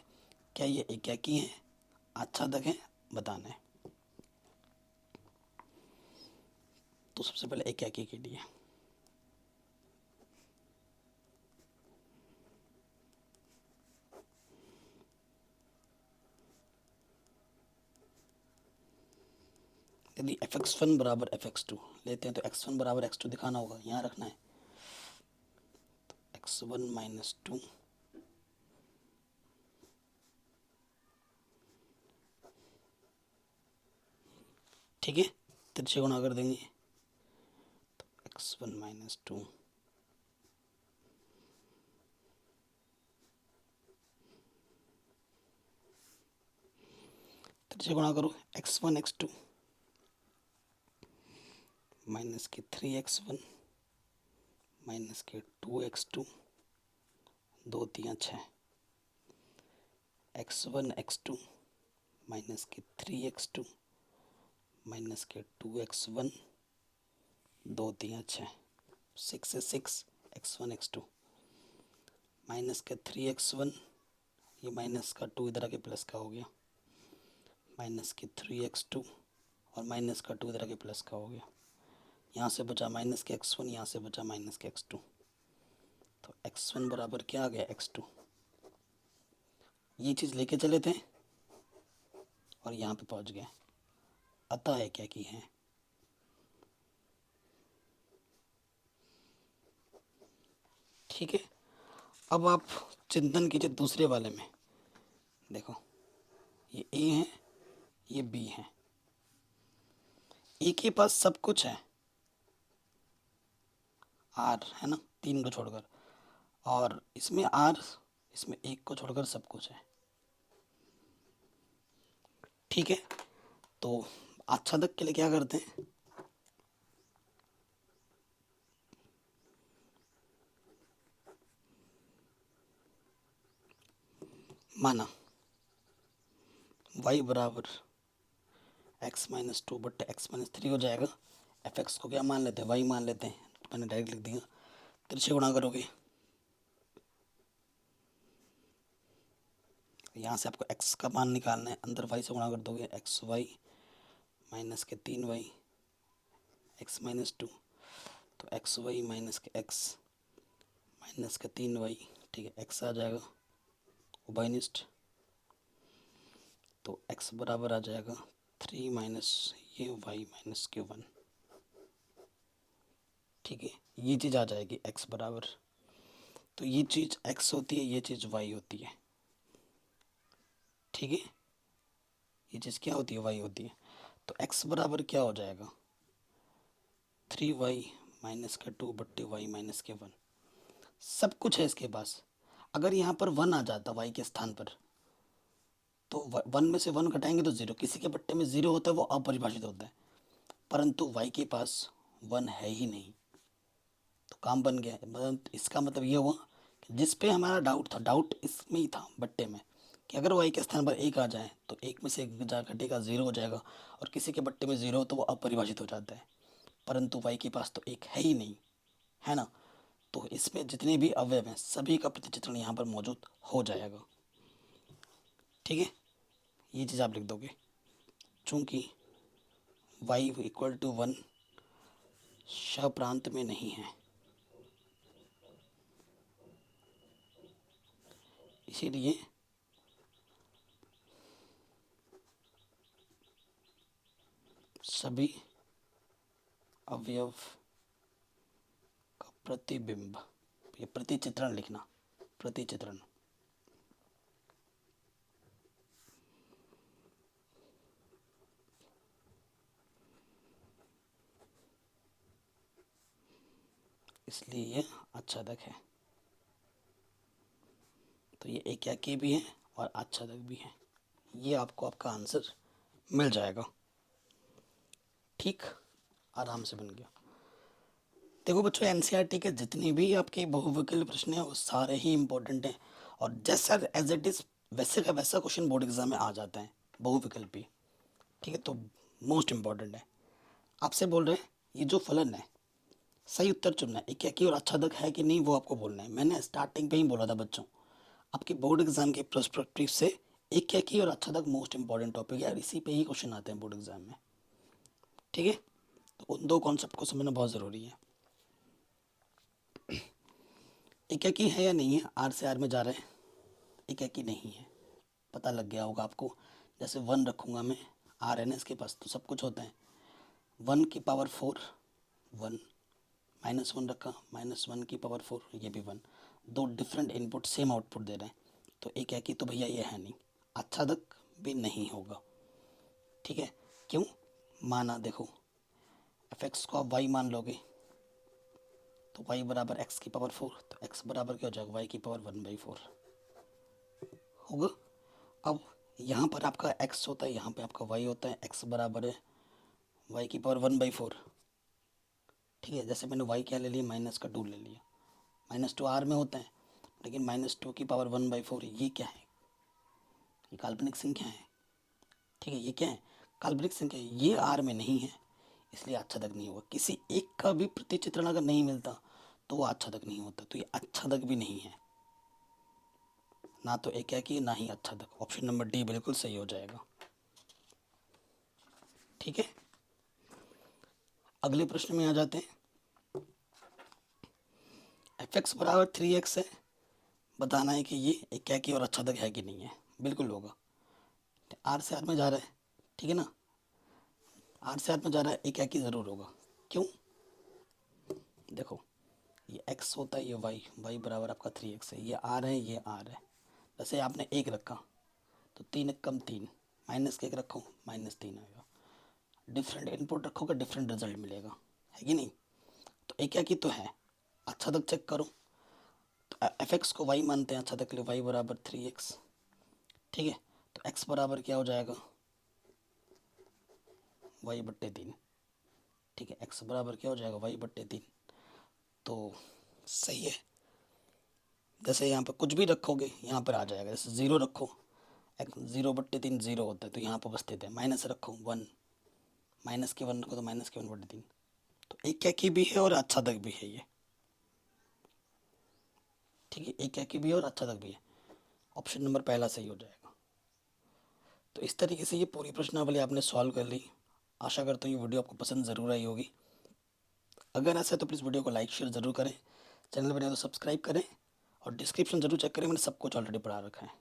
क्या ये एकाकी है, आच्छादक है, बताना है। तो सबसे पहले एकाकी के लिए यदि fx1 बराबर fx2 लेते हैं तो x1 बराबर x2 दिखाना होगा, यहाँ रखना है, तो x1 माइनस 2 ठीक है, तिरछे गुणा कर देंगे, तो x1 माइनस 2 तिरछे गुणा करो, x1 x2 माइनस के 3x1 माइनस के 2x2, 2 3 6, x1 x2 माइनस के 3x2 माइनस के 2x1 2 3 6, 6 से 6 x1 x2 माइनस के 3x1, ये माइनस का 2 इधर आके प्लस का हो गया, माइनस के 3x2 और माइनस का 2 इधर आके प्लस का हो गया। यहाँ से बचा माइनस के x1, यहाँ से बचा माइनस के x2, तो x1 बराबर क्या आ गया x2। ये चीज़ लेके चले थे और यहाँ पे पहुँच गए। अतः है क्या कि है ठीक है। अब आप चिंतन कीजिए दूसरे वाले में। देखो ये ए है, ये बी है, ए के पास सब कुछ है, आर है ना, 3 को छोड़कर, और इसमें आर, इसमें 1 को छोड़कर सब कुछ है। ठीक है, तो आच्छादक के लिए क्या करते हैं, माना y बराबर x minus 2 but x minus 3 हो जाएगा। एफ एक्स को क्या मान लेते हैं, y मान लेते हैं, मैंने डायरेक्ट लिख दिया। तिरछे गुणा करोगे, यहाँ से आपको x का मान निकालना है, अंदर y से गुणा कर दोगे, एक्स वाई माइनस के 3y x माइनस 2, तो एक्स वाई माइनस के x माइनस के 3y, ठीक है, x आ जाएगा उभयनिष्ठ, तो x बराबर आ जाएगा 3 माइनस ये y माइनस के 1। ठीक है, ये चीज़ आ जाएगी x बराबर, तो ये चीज़ x होती है, ये चीज़ y होती है। ठीक है, ये चीज़ क्या होती है, y होती है। तो x बराबर क्या हो जाएगा, 3y माइनस का 2 बट्टे y माइनस के 1। सब कुछ है इसके पास। अगर यहाँ पर 1 आ जाता y के स्थान पर, तो 1 में से 1 घटाएंगे तो 0, किसी के बट्टे में 0 होता है वो अपरिभाषित होता है, परंतु y के पास 1 है ही नहीं, तो काम बन गया। मतलब इसका मतलब ये हुआ कि जिस पे हमारा डाउट था, डाउट इसमें ही था बट्टे में, कि अगर y के स्थान पर 1 आ जाए तो 1 में से 1 जा घटेगा 0 हो जाएगा, और किसी के बट्टे में 0 हो तो वो अपरिभाषित हो जाता है, परंतु y के पास तो 1 है ही नहीं, है ना। तो इसमें जितने भी अवयव हैं सभी का प्रतिचित्रण यहाँ पर मौजूद हो जाएगा। ठीक है, ये चीज़ आप लिख दोगे, चूँकि y इक्वल टू 1 प्रांत में नहीं है, इसीलिए सभी अवयव का प्रतिबिंब, ये प्रतिचित्रण लिखना, प्रतिचित्रण इसलिए ये आच्छादक है। तो ये एक एकी भी है और आच्छादक भी है, ये आपको आपका आंसर मिल जाएगा। ठीक, आराम से बन गया। देखो बच्चों, एनसीईआरटी के जितने भी आपके बहुविकल्प प्रश्न हैं वो सारे ही इंपॉर्टेंट हैं, और जैसा एज इट इज़ वैसे का वैसा क्वेश्चन बोर्ड एग्जाम में आ जाता है बहुविकल्पी। ठीक है, तो मोस्ट इम्पॉर्टेंट है। आपसे बोल रहे हैं ये जो फलन है सही उत्तर चुनना है, एक और आच्छादक है कि नहीं वो आपको बोलना है। मैंने स्टार्टिंग पे ही बोला था बच्चों, आपके बोर्ड एग्जाम के पर्सपेक्टिव से एक और आच्छादक मोस्ट इंपॉर्टेंट टॉपिक है, और इसी पे ही क्वेश्चन आते हैं बोर्ड एग्जाम में। ठीक है, तो उन 2 कॉन्सेप्ट को समझना बहुत ज़रूरी है। एक है या नहीं है, आर से आर में जा रहे हैं, एक नहीं है, पता लग गया होगा आपको। जैसे 1 रखूँगा मैं, आर है ना इसके पास, तो सब कुछ होता है। 1 की पावर 4 1, -1 रखा, -1 की पावर 4, ये भी 1। 2 डिफरेंट इनपुट सेम आउटपुट दे रहे हैं, तो एक तो भैया ये है नहीं, आच्छादक भी नहीं होगा। ठीक है, क्यों माना, देखो एफ एक्स को आप वाई मान लोगे, तो y बराबर x की पावर 4, तो x बराबर क्या हो जाएगा, y की पावर 1/4 होगा। अब यहाँ पर आपका x होता है, यहाँ पे आपका y होता है, x बराबर है y की पावर 1/4। ठीक है, जैसे मैंने y क्या ले लिया, -2 ले लिया, -2 r में होता है, लेकिन -2 की पावर 1/4 ये क्या है, ये काल्पनिक संख्या है। ठीक है, ये क्या है, काल्पनिक संख्या है, ये r में नहीं है, इसलिए अच्छा तक नहीं होगा। किसी एक का भी प्रतिचित्रण अगर नहीं मिलता तो वो अच्छा तक नहीं होता, तो ये अच्छा तक भी नहीं है, ना तो एक है कि ना ही अच्छा तक। ऑप्शन नंबर डी बिल्कुल सही हो जाएगा। ठीक है, अगले प्रश्न में आ जाते हैं। एफ एक्स बराबर 3x है, बताना है कि ये एक है कि और अच्छा तक है कि नहीं है। बिल्कुल होगा, आर से आर में जा रहा है, ठीक है ना, आर से आर में जा रहा है, एक है कि ज़रूर होगा। क्यों? देखो, ये x होता है, ये y बराबर आपका 3x है, ये r है, ये r है। जैसे आपने एक रखा तो 3 एक कम 3, माइनस के एक रखो -3 आएगा। डिफरेंट इनपुट रखोगे डिफरेंट रिजल्ट मिलेगा, है कि नहीं? तो एक है कि तो है, अच्छा तक चेक करो। तो एफ एक्स को y मानते हैं अच्छा तक के लिए, y बराबर 3x, ठीक है। तो x बराबर क्या हो जाएगा, y/3, ठीक है। x बराबर क्या हो जाएगा, y/3। तो सही है। जैसे यहाँ पर कुछ भी रखोगे यहाँ पर आ जाएगा, जैसे 0 रखो, 0/3 0 होता है तो यहाँ पर उपस्थित है। माइनस रखो 1, -1 रखो तो -1/3। तो एक एक ही भी है और अच्छा तक भी है ये, ठीक है, एक एक ही भी है और अच्छा तक भी है। ऑप्शन नंबर पहला सही हो जाएगा। तो इस तरीके से ये पूरी प्रश्नावली आपने सॉल्व कर ली। आशा करता हूँ ये वीडियो आपको पसंद ज़रूर आई होगी। अगर ऐसा है तो प्लीज़ वीडियो को लाइक शेयर ज़रूर करें, चैनल बने तो सब्सक्राइब करें और डिस्क्रिप्शन ज़रूर चेक करें, मैंने सब कुछ ऑलरेडी पढ़ा रखा है।